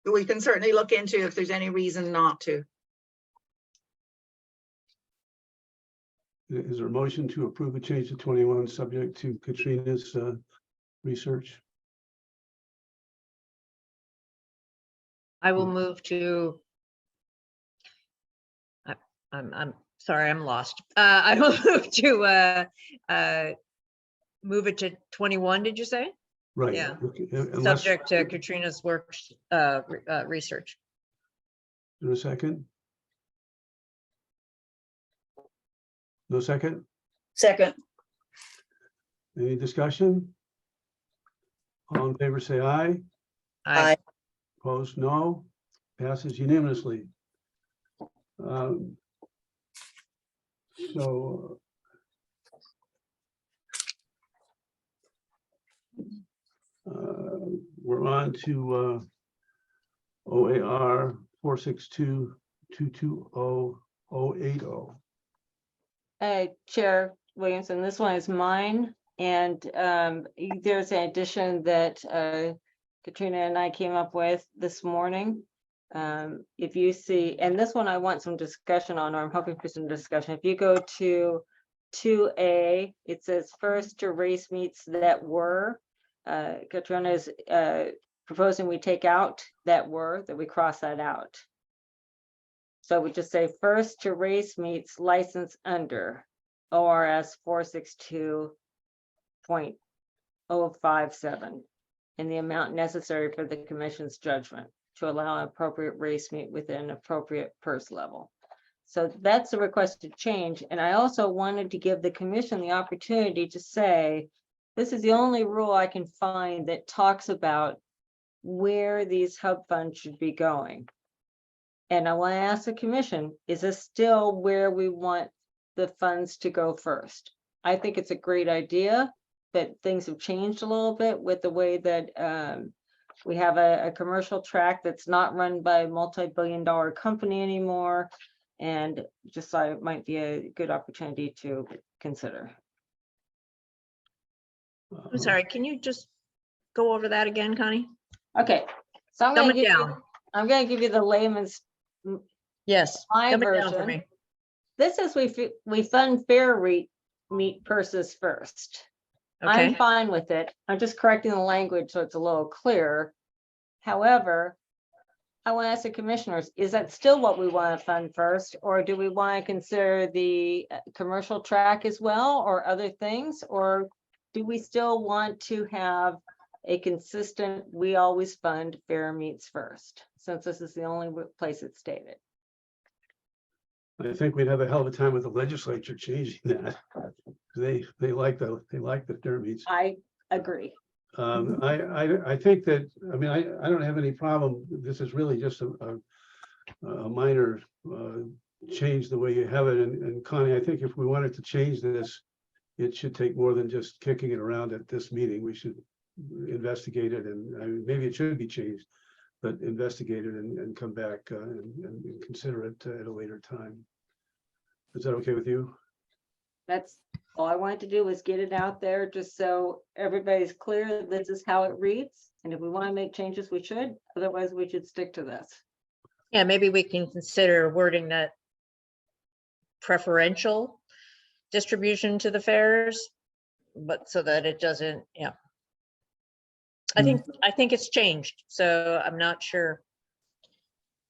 B: We can certainly look into if there's any reason not to.
A: Is there a motion to approve a change to 21, subject to Katrina's research?
D: I will move to. I'm sorry, I'm lost. I will move to move it to 21, did you say?
A: Right.
D: Yeah.
A: Okay, unless-
D: Subject to Katrina's works, research.
A: In a second? No second?
E: Second,
A: Any discussion? All in favor, say aye.
E: aye.
A: Opposed, no. Passes unanimously. So we're on to OAR 462-220-080.
F: Chair Williamson, this one is mine, and there's an addition that Katrina and I came up with this morning. If you see, and this one I want some discussion on, or I'm hoping for some discussion. If you go to 2A, it says first to race meets that were. Katrina is proposing we take out that were, that we cross that out. So we just say first to race meets license under ORS 462.057 in the amount necessary for the commission's judgment to allow an appropriate race meet within appropriate purse level. So that's a requested change. And I also wanted to give the commission the opportunity to say, this is the only rule I can find that talks about where these hub funds should be going. And I want to ask the commission, is this still where we want the funds to go first? I think it's a great idea, but things have changed a little bit with the way that we have a commercial track that's not run by a multi-billion-dollar company anymore. And just thought it might be a good opportunity to consider.
D: I'm sorry, can you just go over that again, Connie?
F: Okay, so I'm
D: Dumb
F: going
D: it
F: to
D: down.
F: give you the layman's
D: Yes,
F: my
D: dumb it down for
F: version.
D: me.
F: This is we fund fair meet purses first. I'm
D: Okay,
F: fine with it. I'm just correcting the language so it's a little clearer. However, I want to ask the commissioners, is that still what we want to fund first? Or do we want to consider the commercial track as well, or other things? Or do we still want to have a consistent, we always fund fair meets first, since this is the only place it's stated?
A: I think we'd have a hell of a time with the legislature changing that. They like the fair meets.
F: I agree.
A: I think that, I mean, I don't have any problem. This is really just a minor change the way you have it. And Connie, I think if we wanted to change this, it should take more than just kicking it around at this meeting. We should investigate it, and I mean, maybe it should be changed, but investigate it and come back and consider it at a later time. Is that okay with you?
F: That's all I wanted to do, was get it out there just so everybody's clear that this is how it reads. And if we want to make changes, we should. Otherwise, we should stick to this.
D: yeah, maybe we can consider wording that preferential distribution to the fairs, but so that it doesn't, yeah. I think it's changed, so I'm not sure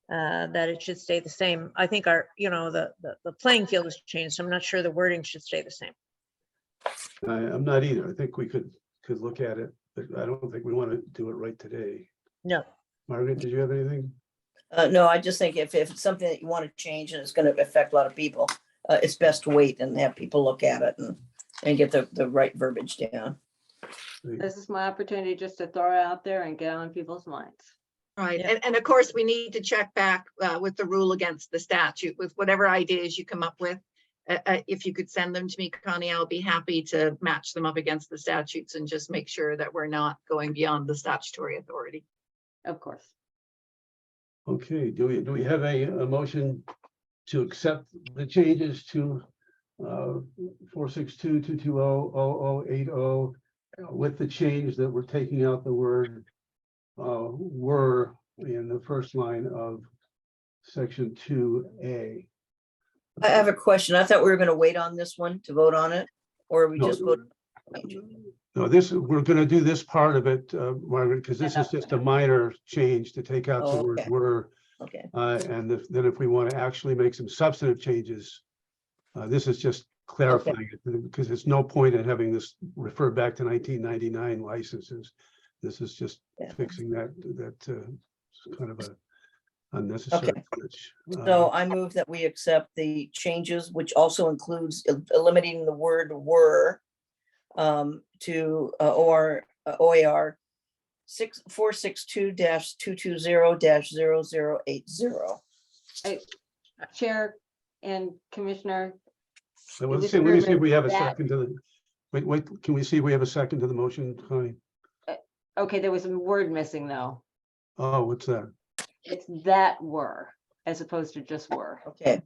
D: that it should stay the same. I think our, the playing field has changed. So I'm not sure the wording should stay the same.
A: I'm not either. I think we could look at it, but I don't think we want to do it right today.
D: No.
A: Margaret, did you have anything?
E: No, I just think if it's something that you want to change and it's going to affect a lot of people, it's best to wait and have people look at it and get the right verbiage down.
F: This is my opportunity just to throw it out there and get on people's minds.
B: Right,
H: Yeah.
B: and of course, we need to check back with the rule against the statute, with whatever ideas you come up with. If you could send them to me, Connie, I'll be happy to match them up against the statutes and just make sure that we're not going beyond the statutory authority.
F: Of course.
A: Okay, do we have a motion to accept the changes to 462-220-0080 with the change that we're taking out the word were in the first line of section 2A?
E: I have a question. I thought we were going to wait on this one to vote on it, or are we
A: No,
E: just vote?
A: No, we're going to do this part of it, Margaret, because this is just a minor change to take out the
E: Oh,
A: word
E: okay.
A: were.
E: Okay,
A: And then if we want to actually make some substantive changes, this is just clarifying it, because there's no point in having this refer back to 1999 licenses. This is just
E: Yeah.
A: fixing that kind of a unnecessary.
E: Okay.
A: glitch.
E: so I move that we accept the changes, which also includes eliminating the word were to OAR 462-220-0080.
F: Chair and Commissioner,
A: So let me
F: just
A: see if
F: remember
A: we have a
F: that-
A: second to the, wait, can we see if we have a second to the motion, Connie?
F: okay, there was a word missing though.
A: Oh, what's that?
F: It's that were, as opposed to just were.
E: Okay,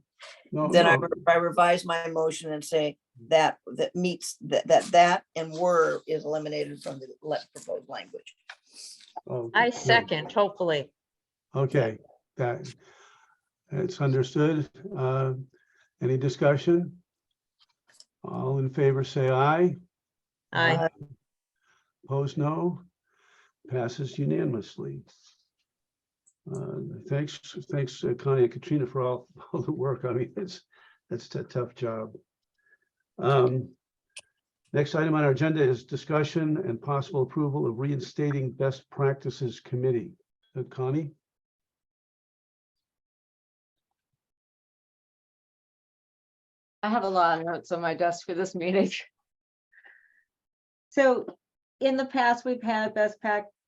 A: No,
E: then
A: no.
E: I revise my motion and say that meets that and were is eliminated from the proposed language.
A: Oh,
D: I
A: good.
D: second, hopefully.
A: Okay, it's understood. Any discussion? All in favor, say aye.
D: Aye.
A: Opposed, no. Passes unanimously. Thanks, Connie and Katrina, for all the work. I mean, that's a tough job. Next item on our agenda is discussion and possible approval of reinstating best practices committee. Connie?
F: I have a lot of notes on my desk for this meeting. So in the past, we've had best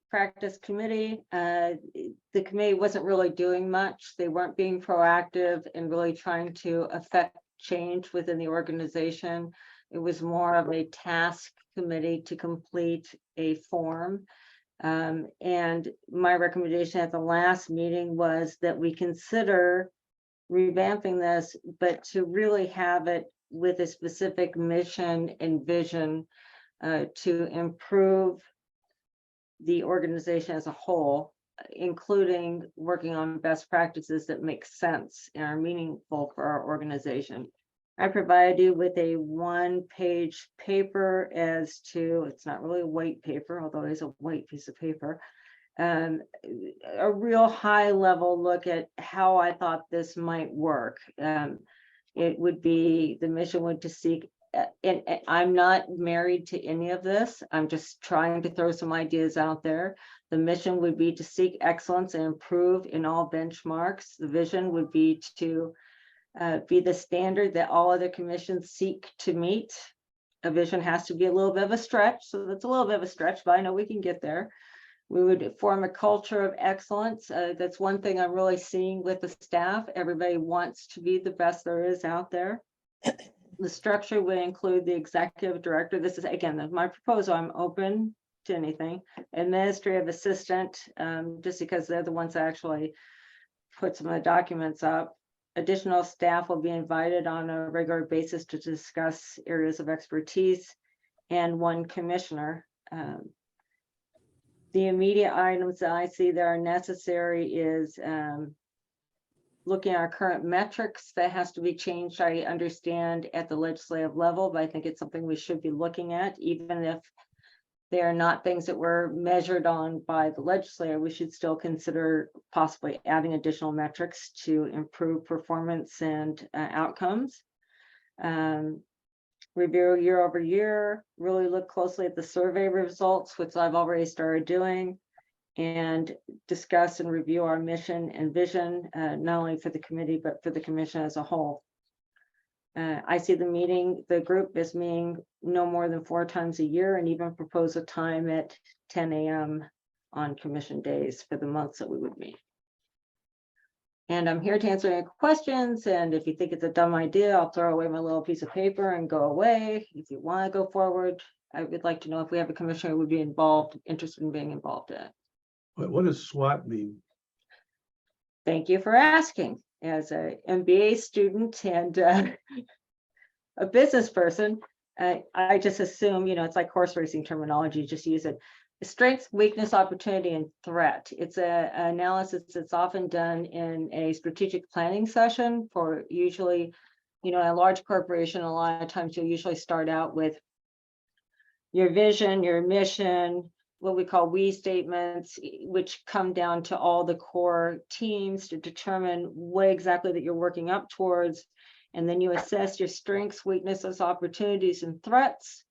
F: practice committee. The committee wasn't really doing much. They weren't being proactive and really trying to affect change within the organization. It was more of a task committee to complete a form. And my recommendation at the last meeting was that we consider revamping this, but to really have it with a specific mission and vision to improve the organization as a whole, including working on best practices that make sense and are meaningful for our organization. I provided you with a one-page paper as to, it's not really a white paper, although it is a white piece of paper, a real high level look at how I thought this might work. It would be, the mission would to seek, and I'm not married to any of this. I'm just trying to throw some ideas out there. The mission would be to seek excellence and improve in all benchmarks. The vision would be to be the standard that all other commissions seek to meet. A vision has to be a little bit of a stretch, so that's a little bit of a stretch, but I know we can get there. We would form a culture of excellence. That's one thing I'm really seeing with the staff. Everybody wants to be the best there is out there. The structure would include the executive director. This is, again, my proposal. I'm open to anything. Administrative assistant, just because they're the ones that actually put some of the documents up. Additional staff will be invited on a regular basis to discuss areas of expertise, and one commissioner. The immediate items that I see that are necessary is looking at our current metrics that has to be changed. I understand at the legislative level, but I think it's something we should be looking at, even if they are not things that were measured on by the legislature. We should still consider possibly adding additional metrics to improve performance and outcomes. Review year over year, really look closely at the survey results, which I've already started doing. and discuss and review our mission and vision, not only for the committee, but for the commission as a whole. I see the group is meeting no more than 4 times a year, and even propose a time at 10 a.m. on commission days for the months that we would meet. And I'm here to answer any questions, and if you think it's a dumb idea, I'll throw away my little piece of paper and go away. If you want to go forward, I would like to know if we have a commissioner who would be interested in being involved in it.
A: What does SWAT mean?
F: Thank you for asking. As a MBA student and a business person, I just assume, it's like horse racing terminology, just use it. Strength, weakness, opportunity, and threat. It's an analysis that's often done in a strategic planning session for usually, a large corporation. A lot of times you'll usually start out with your vision, your mission, what we call we statements, which come down to all the core teams to determine what exactly that you're working up towards. And then you assess your strengths, weaknesses, opportunities, and threats,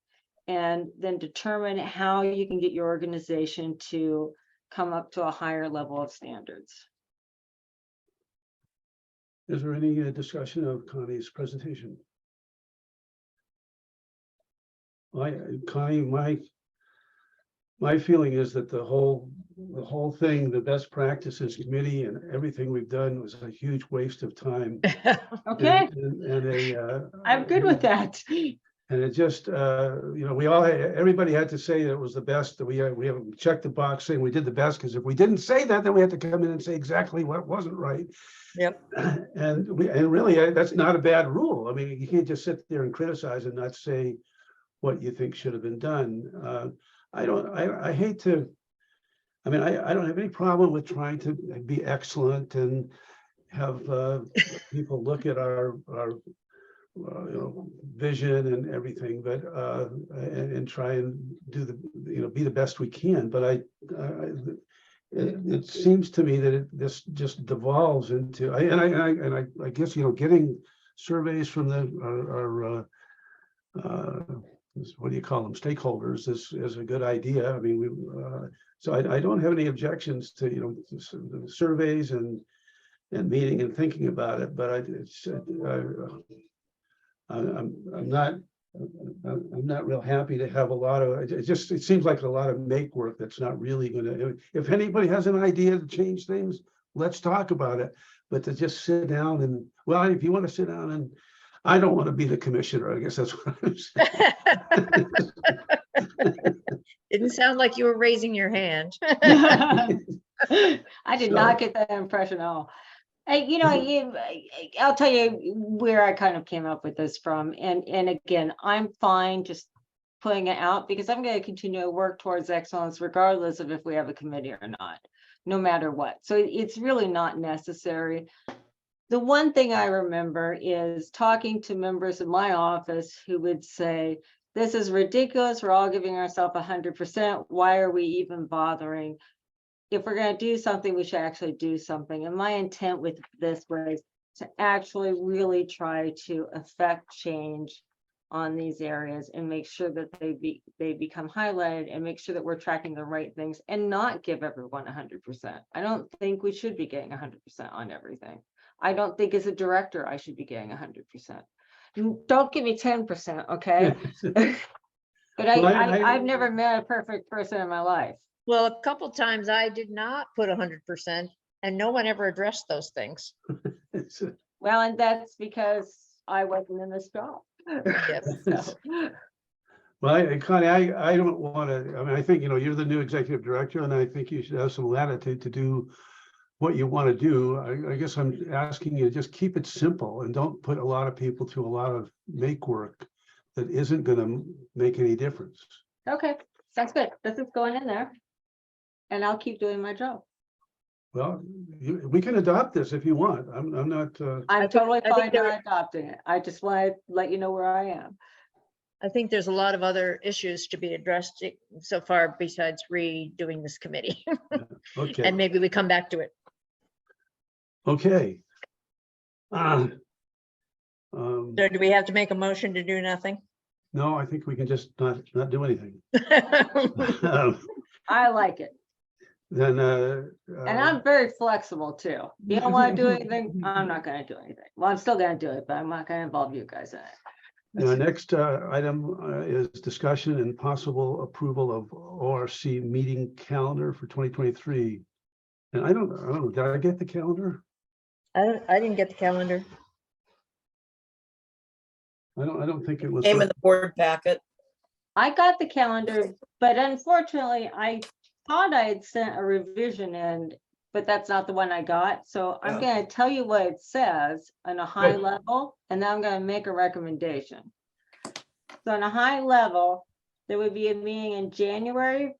F: and then determine how you can get your organization to come up to a higher level of standards.
A: Is there any discussion of Connie's presentation? Connie, my feeling is that the whole thing, the best practices committee and everything we've done was a huge waste of time.
F: Okay,
A: And
F: I'm good with that.
A: And it just, everybody had to say that it was the best, that we haven't checked the box saying we did the best, because if we didn't say that, then we had to come in and say exactly what wasn't right.
H: Yep.
A: And really, that's not a bad rule. I mean, you can't just sit there and criticize and not say what you think should have been done. I don't have any problem with trying to be excellent and have people look at our vision and everything, but and try and do be the best we can. But it seems to me that this just devolves into, I guess getting surveys from our what do you call them, stakeholders is a good idea. I mean, so I don't have any objections to the surveys and meeting and thinking about it, but I'm not real happy to have a lot of it seems like a lot of make work that's not really going to. If anybody has an idea to change things, let's talk about it. But to just sit down and, well, if you want to sit down and, I don't want to be the commissioner. I guess that's what I'm saying.
D: Didn't sound like you were raising your hand.
F: I did not get that impression at all. I'll tell you where I kind of came up with this from. And again, I'm fine just putting it out because I'm going to continue to work towards excellence regardless of if we have a committee or not, no matter what. So it's really not necessary. The one thing I remember is talking to members of my office who would say, this is ridiculous. We're all giving ourselves 100%. Why are we even bothering? If we're going to do something, we should actually do something. And my intent with this was to actually really try to affect change on these areas and make sure that they become highlighted and make sure that we're tracking the right things and not give everyone 100%. I don't think we should be getting 100% on everything. I don't think as a director, I should be getting 100%. Don't give me 10%, okay? But I've never met a perfect person in my life.
D: Well, a couple times I did not put 100% and no one ever addressed those things.
F: Well, and that's because I wasn't in this job.
D: Yep.
F: So.
A: Well, Connie, I don't want to, I mean, I think, you're the new executive director and I think you should have some latitude to do what you want to do. I guess I'm asking you to just keep it simple and don't put a lot of people to a lot of make work that isn't going to make any difference.
F: Okay, sounds good. This is going in there. And I'll keep doing my job.
A: Well, we can adopt this if you want. I'm not.
F: I'm totally fine not adopting it. I just want to let you know where I am.
D: I think there's a lot of other issues to be addressed so far besides redoing this committee.
A: Okay.
D: And maybe we come back to it.
A: Okay.
D: So do we have to make a motion to do nothing?
A: No, I think we can just not do anything.
F: I like it.
A: then,
F: And I'm very flexible too. You don't want to do anything, I'm not gonna do anything. Well, I'm still gonna do it, but I'm not gonna involve you guys in it.
A: the next item is discussion and possible approval of ORC meeting calendar for 2023. And I don't know, did I get the calendar?
D: I didn't get the calendar.
A: I don't think it was.
E: Came in the board packet.
F: I got the calendar, but unfortunately, I thought I had sent a revision in, but that's not the one I got. So I'm
E: Oh.
F: gonna tell you what it says on a high level, and then I'm gonna make a recommendation. So on a high level, there would be a meeting in January,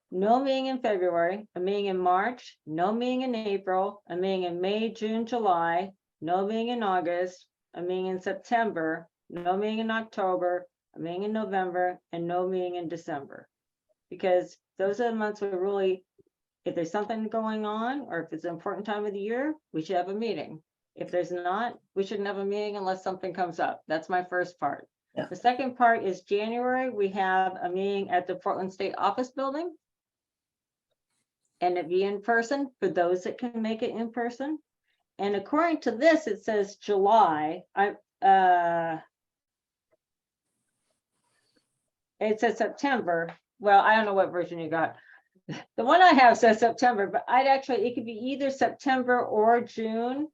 F: no meeting in February, a meeting in March, no meeting in April, a meeting in May, June, July, no meeting in August, a meeting in September, no meeting in October, a meeting in November, and no meeting in December. Because those are the months where really, if there's something going on, or if it's an important time of the year, we should have a meeting. If there's not, we shouldn't have a meeting unless something comes up. That's my first part.
E: Yeah.
F: The second part is January, we have a meeting at the Portland State Office Building. And it'd be in person for those that can make it in person. And according to this, it says July. It says September. Well, I don't know what version you got. The one I have says September, but it could be either September or June.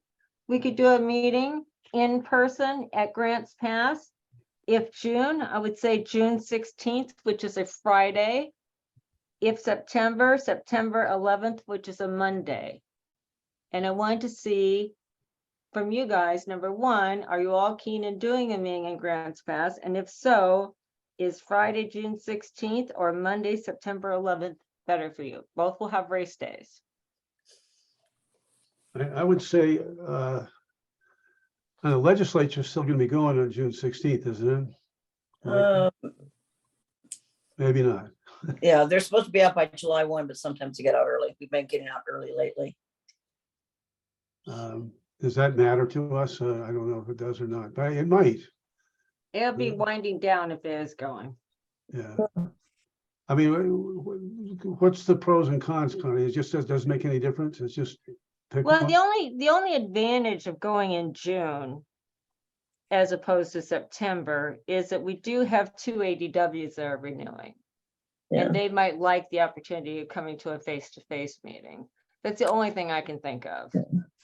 F: We could do a meeting in person at Grants Pass. If June, I would say June 16th, which is a Friday. If September 11th, which is a Monday. And I wanted to see from you guys, number one, are you all keen in doing a meeting in Grants Pass? And if so, is Friday, June 16th or Monday, September 11th better for you? Both will have race days.
A: I would say the legislature is still going to be going on June 16th, isn't it? Maybe not.
E: Yeah, they're supposed to be out by July 1, but sometimes they get out early. We've been getting out early lately.
A: Does that matter to us? I don't know if it does or not, but it might.
F: It'll be
A: Yeah.
F: winding down if it is going.
A: Yeah. I mean, what's the pros and cons, Connie? It just doesn't make any difference. It's just.
F: Well, the only advantage of going in June as opposed to September is that we do have 2 ADWs that are renewing.
E: Yeah.
F: And they might like the opportunity of coming to a face-to-face meeting. That's the only thing I can think of.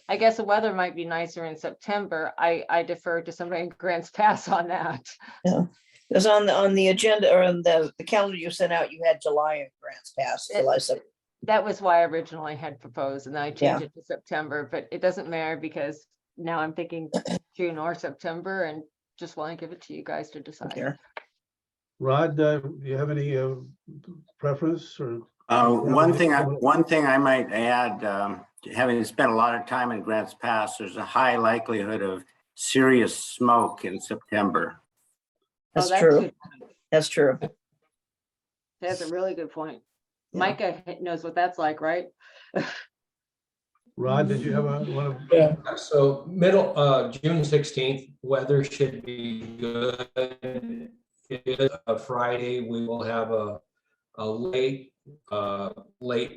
F: I guess the weather might be nicer in September. I defer to somebody in Grants Pass on that.
E: Yeah. Because on the agenda or on the calendar you sent out, you had July and Grants Pass. July 7th.
F: That was why I originally had proposed, and then I changed it to September, but it doesn't matter because now I'm thinking June or September and just want to give it to you guys to decide.
E: Here.
A: Rod, do you have any preference or?
G: One thing I might add, having spent a lot of time in Grants Pass, there's a high likelihood of serious smoke in September.
E: That's
F: that's
E: true.
F: good.
E: That's true.
F: That's a really good point.
E: Yeah.
F: Micah knows what that's like, right?
A: Rod, did you have one of?
J: Yeah, so June 16th, weather should be good. A Friday, we will have a late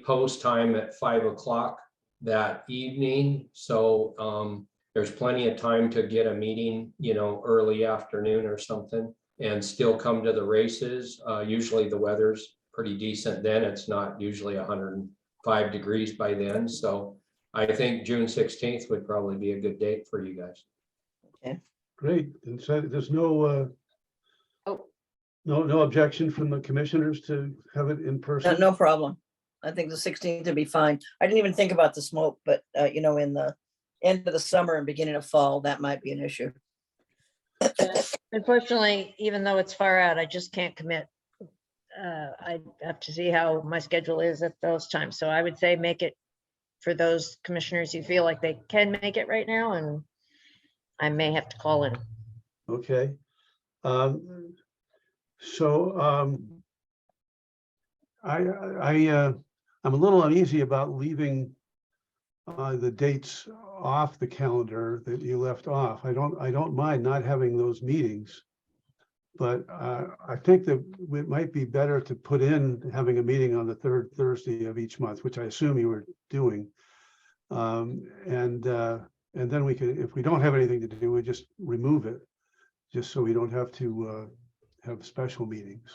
J: post time at 5 o'clock that evening. So there's plenty of time to get a meeting, early afternoon or something and still come to the races. Usually the weather's pretty decent then. It's not usually 105 degrees by then. So I think June 16th would probably be a good date for you guys.
E: Okay.
A: Great. And so there's no objection from the commissioners to have it in person?
E: No problem. I think the 16th would be fine. I didn't even think about the smoke, but in the end of the summer and beginning of fall, that might be an issue.
D: Unfortunately, even though it's far out, I just can't commit. I have to see how my schedule is at those times. So I would say make it for those commissioners who feel like they can make it right now, and I may have to call in.
A: Okay. I'm a little uneasy about leaving the dates off the calendar that you left off. I don't mind not having those meetings. But I think that it might be better to put in having a meeting on the third Thursday of each month, which I assume you were doing. And then we can, if we don't have anything to do, we just remove it, just so we don't have to have special meetings.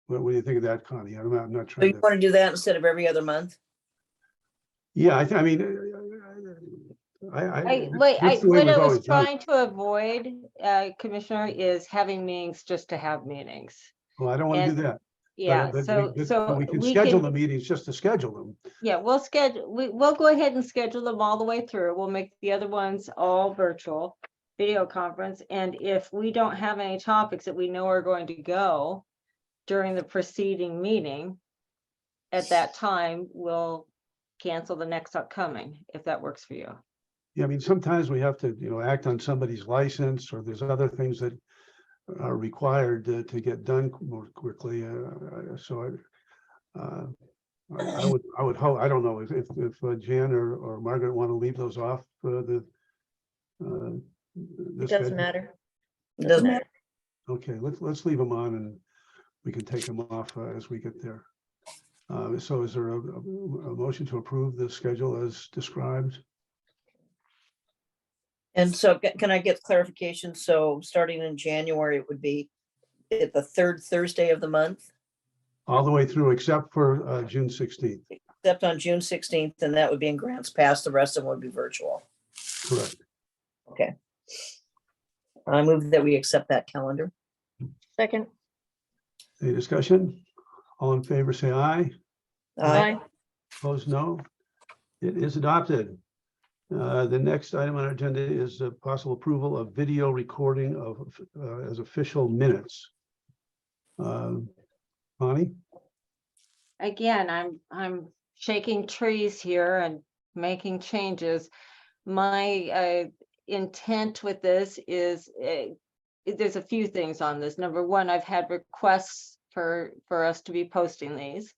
A: What do you think of that, Connie? I'm not
E: So
A: trying
E: you
A: to.
E: want to do that instead of every other month?
A: Yeah, I mean, that's the way
F: What
A: we've
F: I was
A: always done it.
F: trying to avoid, Commissioner, is having meetings just to have meetings.
A: Well, I don't want to
F: and-
A: do that.
F: Yeah,
A: But
F: so
A: we can
F: we
A: schedule
F: can,
A: the meetings just to schedule them.
F: yeah, we'll go ahead and schedule them all the way through. We'll make the other ones all virtual video conference. And if we don't have any topics that we know are going to go during the preceding meeting, at that time, we'll cancel the next upcoming, if that works for you.
A: Yeah, I mean, sometimes we have to, act on somebody's license, or there's other things that are required to get done more quickly. So I would hope, I don't know if Jan or Margaret want to leave those off the.
D: It
A: this
D: doesn't
A: schedule.
D: matter.
E: It doesn't matter.
A: Okay, let's leave them on, and we can take them off as we get there. So is there a motion to approve the schedule as described?
E: And so can I get clarification? So starting in January, it would be at the third Thursday of the month,
A: All the way through except for June 16th,
E: except on June 16th, and that would be in Grants Pass. The rest of them would be virtual.
A: correct.
E: Okay. I move that we accept that calendar.
D: Second.
A: Any discussion? All in favor, say aye.
E: Aye.
A: Opposed, no. It is adopted. The next item on our agenda is a possible approval of video recording of as official minutes. Bonnie?
F: Again, I'm shaking trees here and making changes. My intent with this is, there's a few things on this. Number one, I've had requests for us to be posting these.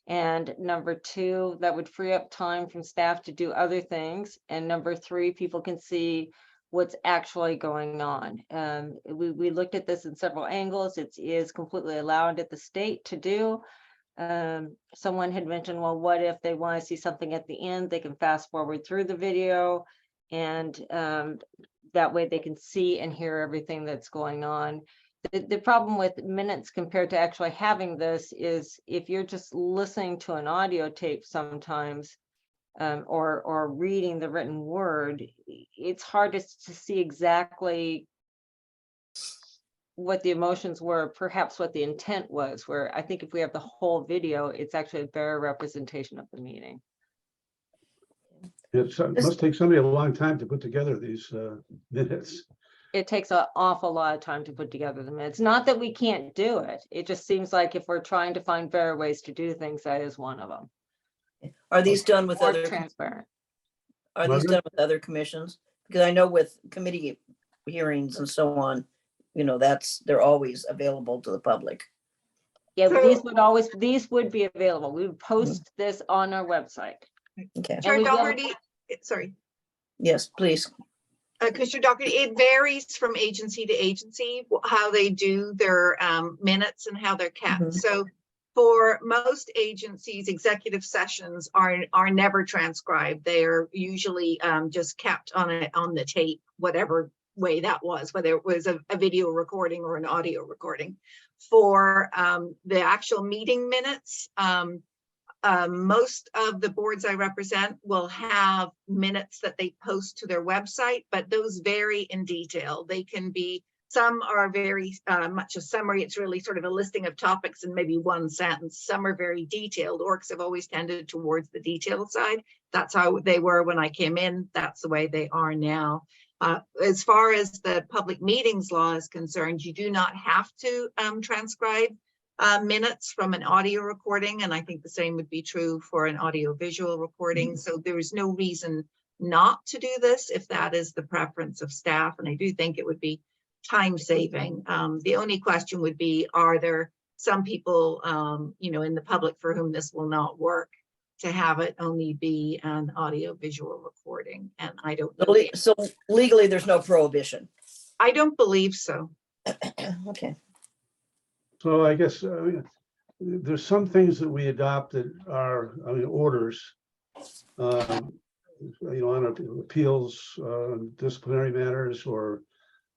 F: And number two, that would free up time from staff to do other things. And number three, people can see what's actually going on. We looked at this in several angles. It is completely allowed at the state to do. Someone had mentioned, well, what if they want to see something at the end? They can fast forward through the video, and that way they can see and hear everything that's going on. The problem with minutes compared to actually having this is if you're just listening to an audio tape sometimes, or reading the written word, it's hard to see exactly what the emotions were, perhaps what the intent was, where I think if we have the whole video, it's actually a better representation of the meeting.
A: It must take somebody a long time to put together these minutes.
F: It takes an awful lot of time to put together the minutes. Not that we can't do it. It just seems like if we're trying to find better ways to do things, that is one of them.
E: Are these done with
F: More
E: other,
F: transparent.
E: are these
A: Margaret?
E: done with other commissions? Because I know with committee hearings and so on, they're always available to the public.
F: Yeah,
B: So-
F: these would be available. We would post this on our website.
E: Okay,
B: Chair
F: we will-
B: Doherty, sorry.
E: yes, please.
B: Commissioner Doherty, it varies from agency to agency, how they do their minutes and how they're kept.
E: Mhm.
B: So for most agencies, executive sessions are never transcribed. They are usually just kept on the tape, whatever way that was, whether it was a video recording or an audio recording. For the actual meeting minutes, most of the boards I represent will have minutes that they post to their website, but those vary in detail. They can be, some are very much a summary. It's really sort of a listing of topics in maybe one sentence. Some are very detailed. ORCs have always tended towards the detailed side. That's how they were when I came in. That's the way they are now. As far as the public meetings law is concerned, you do not have to transcribe minutes from an audio recording, and I think the same would be true for an audio visual recording. So there is no reason not to do this if that is the preference of staff, and I do think it would be time saving. The only question would be, are there some people in the public for whom this will not work to have it only be an audio visual recording? And I don't know.
E: So legally, there's no prohibition.
B: I don't believe so.
E: Okay.
A: So I guess there's some things that we adopt that are, I mean, orders. On appeals, disciplinary matters, or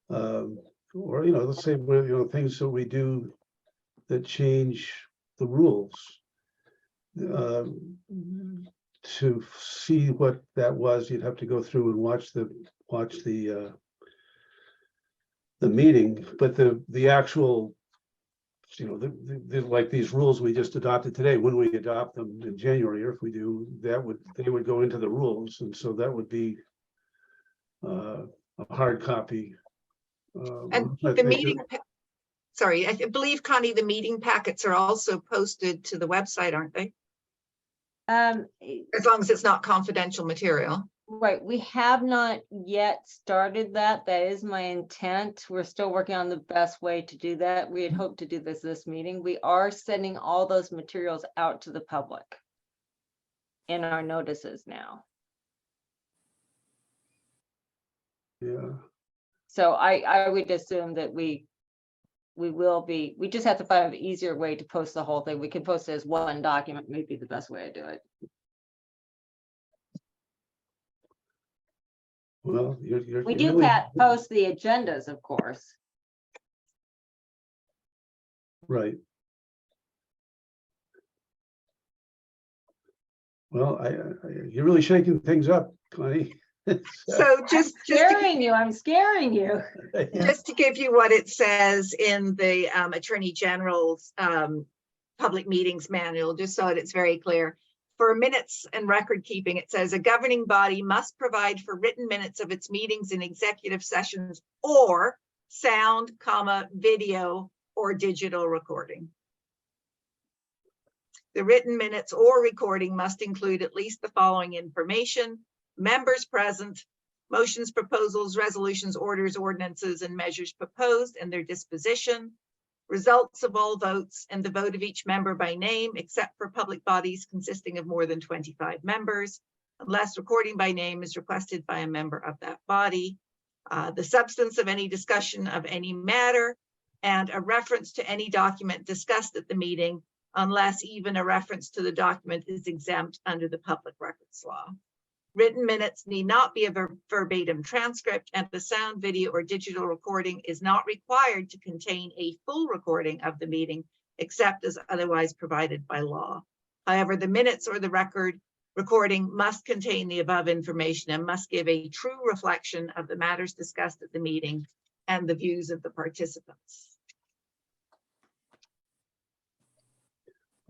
A: let's say, things that we do that change the rules. To see what that was, you'd have to go through and watch the meeting, but the actual, like these rules we just adopted today, when we adopt them in January, or if we do, they would go into the rules, and so that would be a hard copy.
B: And
A: I
B: the
A: think
B: meeting, sorry, I believe, Connie, the meeting packets are also posted to the website, aren't they? As long as it's not confidential material.
F: Right, we have not yet started that. That is my intent. We're still working on the best way to do that. We had hoped to do this meeting. We are sending all those materials out to the public in our notices now.
A: Yeah.
F: So I would assume that we will be, we just have to find an easier way to post the whole thing. We can post it as one document, maybe the best way to do it.
A: Well,
F: We do post the agendas, of course.
A: Right. Well, you're really shaking things up, Connie.
B: So
F: I'm scaring you.
B: Just to give you what it says in the Attorney General's public meetings manual, just so that it's very clear. For minutes and record keeping, it says a governing body must provide for written minutes of its meetings and executive sessions or sound, video, or digital recording. The written minutes or recording must include at least the following information: members present, motions, proposals, resolutions, orders, ordinances, and measures proposed and their disposition, results of all votes and the vote of each member by name, except for public bodies consisting of more than 25 members, unless recording by name is requested by a member of that body, the substance of any discussion of any matter, and a reference to any document discussed at the meeting, unless even a reference to the document is exempt under the public records law. Written minutes need not be a verbatim transcript, and the sound, video, or digital recording is not required to contain a full recording of the meeting, except as otherwise provided by law. However, the minutes or the recording must contain the above information and must give a true reflection of the matters discussed at the meeting and the views of the participants.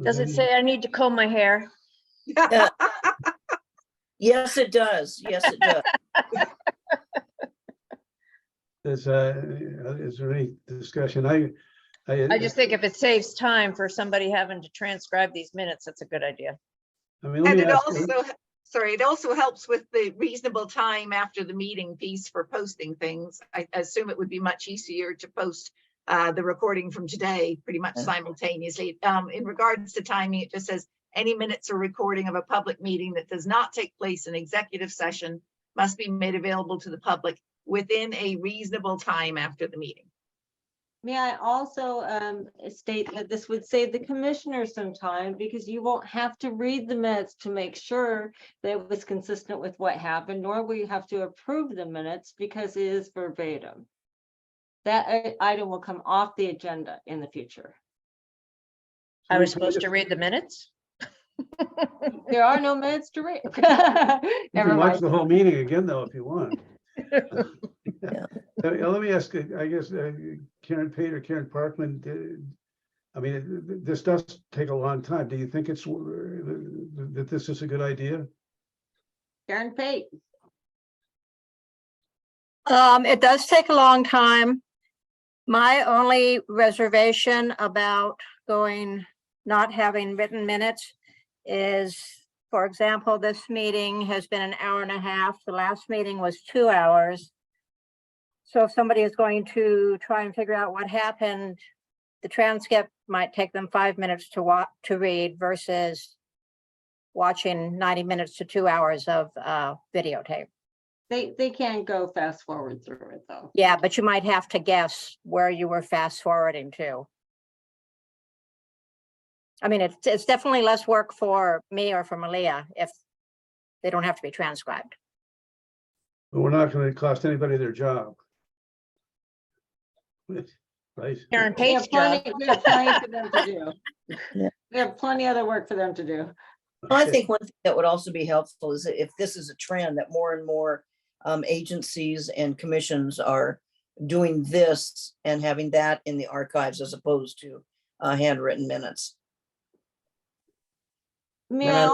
D: Does it say I need to comb my hair?
E: Yes, it does. Yes, it does.
A: Is there any discussion?
D: I just think if it saves time for somebody having to transcribe these minutes, that's a good idea.
A: I mean,
B: And it also helps with the reasonable time after the meeting piece for posting things. I assume it would be much easier to post the recording from today pretty much simultaneously. In regards to timing, it just says any minutes or recording of a public meeting that does not take place in executive session must be made available to the public within a reasonable time after the meeting.
F: May I also state that this would save the commissioners some time, because you won't have to read the minutes to make sure that it was consistent with what happened, nor will you have to approve the minutes because it is verbatim. That item will come off the agenda in the future.
D: I was supposed to read the minutes?
F: There are no minutes to read.
A: You can watch the whole meeting again, though, if you want.
E: Yeah.
A: Let me ask, I guess, Karen Pate or Karen Parkman, I mean, this does take a long time. Do you think it's that this is a good idea?
F: Karen Pate.
H: It does take a long time. My only reservation about not having written minutes is, for example, this meeting has been an hour and a half. The last meeting was 2 hours. So if somebody is going to try and figure out what happened, the transcript might take them 5 minutes to read versus watching 90 minutes to 2 hours of videotape.
F: They can go fast forward through it though.
N: Yeah, but you might have to guess where you were fast forwarding to. I mean, it's definitely less work for me or for Malia if they don't have to be transcribed.
A: But we're not gonna cost anybody their job. Right?
D: Karen
F: We have
D: Pate's job.
F: plenty, we have plenty for them to do.
E: Yeah.
F: We have plenty other work for them to do.
E: I
A: Okay.
E: think one thing that would also be helpful is that if this is a trend that more and more agencies and commissions are doing this and having that in the archives as opposed to handwritten minutes.
F: May
E: And
F: I
E: I-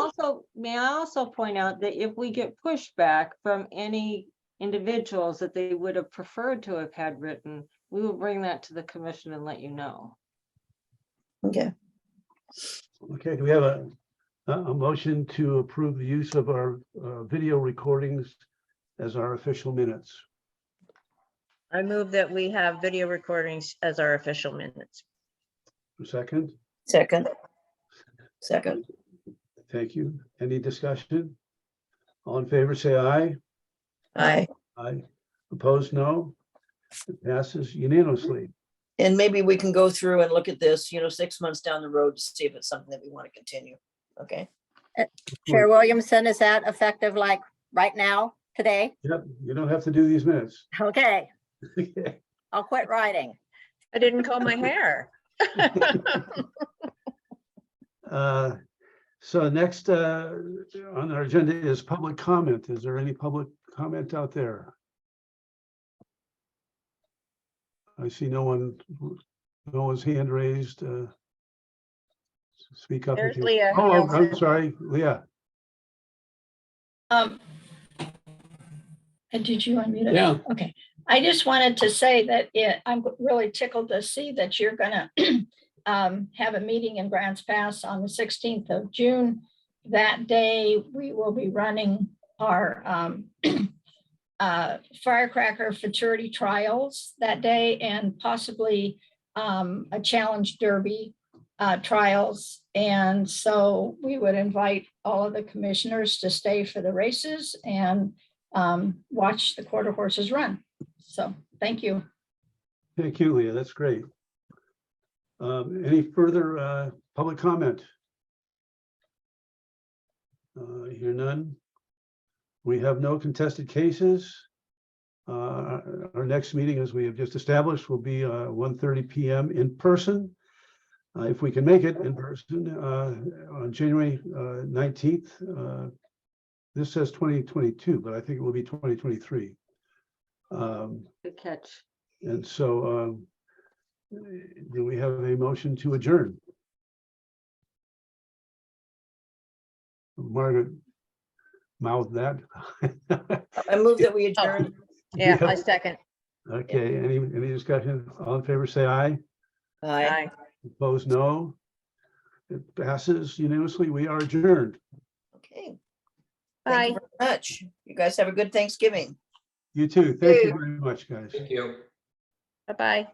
F: also point out that if we get pushback from any individuals that they would have preferred to have had written, we will bring that to the commission and let you know.
E: Okay,
A: Okay, do we have a motion to approve the use of our video recordings as our official minutes?
D: I move that we have video recordings as our official minutes.
A: A second?
E: second.
A: Thank you. Any discussion? All in favor, say aye.
E: Aye.
A: Aye. Opposed, no. It passes unanimously.
E: And maybe we can go through and look at this, 6 months down the road to see if it's something that we want to continue. Okay,
N: Chair Williamson, is that effective like right now, today?
A: Yep, you don't have to do these minutes.
N: Okay,
A: Okay.
N: I'll quit writing.
D: I didn't comb my hair.
A: So next on our agenda is public comment. Is there any public comment out there? I see no one's hand raised. Speak up. if
D: There's
A: you-
D: Leah
A: Oh, I'm
D: Hansen.
A: sorry, Leah.
M: And did you unmute it?
C: Yeah.
M: Okay, I just wanted to say that I'm really tickled to see that you're gonna have a meeting in Grants Pass on the 16th of June. That day, we will be running our firecracker futurity trials that day and possibly a challenge derby trials. And so we would invite all of the commissioners to stay for the races and watch the quarter horses run. So thank you.
A: Thank you, Leah. That's great. Any further public comment? I hear none. We have no contested cases. Our next meeting, as we have just established, will be 1:30 p.m. in person. If we can make it in person on January 19th. This says 2022, but I think it will be 2023.
F: Good catch.
A: And so do we have a motion to adjourn? Margaret mouthed that.
E: I move that we adjourn.
D: Yeah, I second.
A: Okay, any discussion? All in favor, say aye.
E: Aye.
D: Aye.
A: Opposed, no. It passes unanimously. We are adjourned.
E: Okay. Thank
D: Bye.
E: you very much. You guys have a good Thanksgiving.
A: You too. Thank you
B: Too.
A: very much, guys.
J: Thank you.
D: Bye-bye.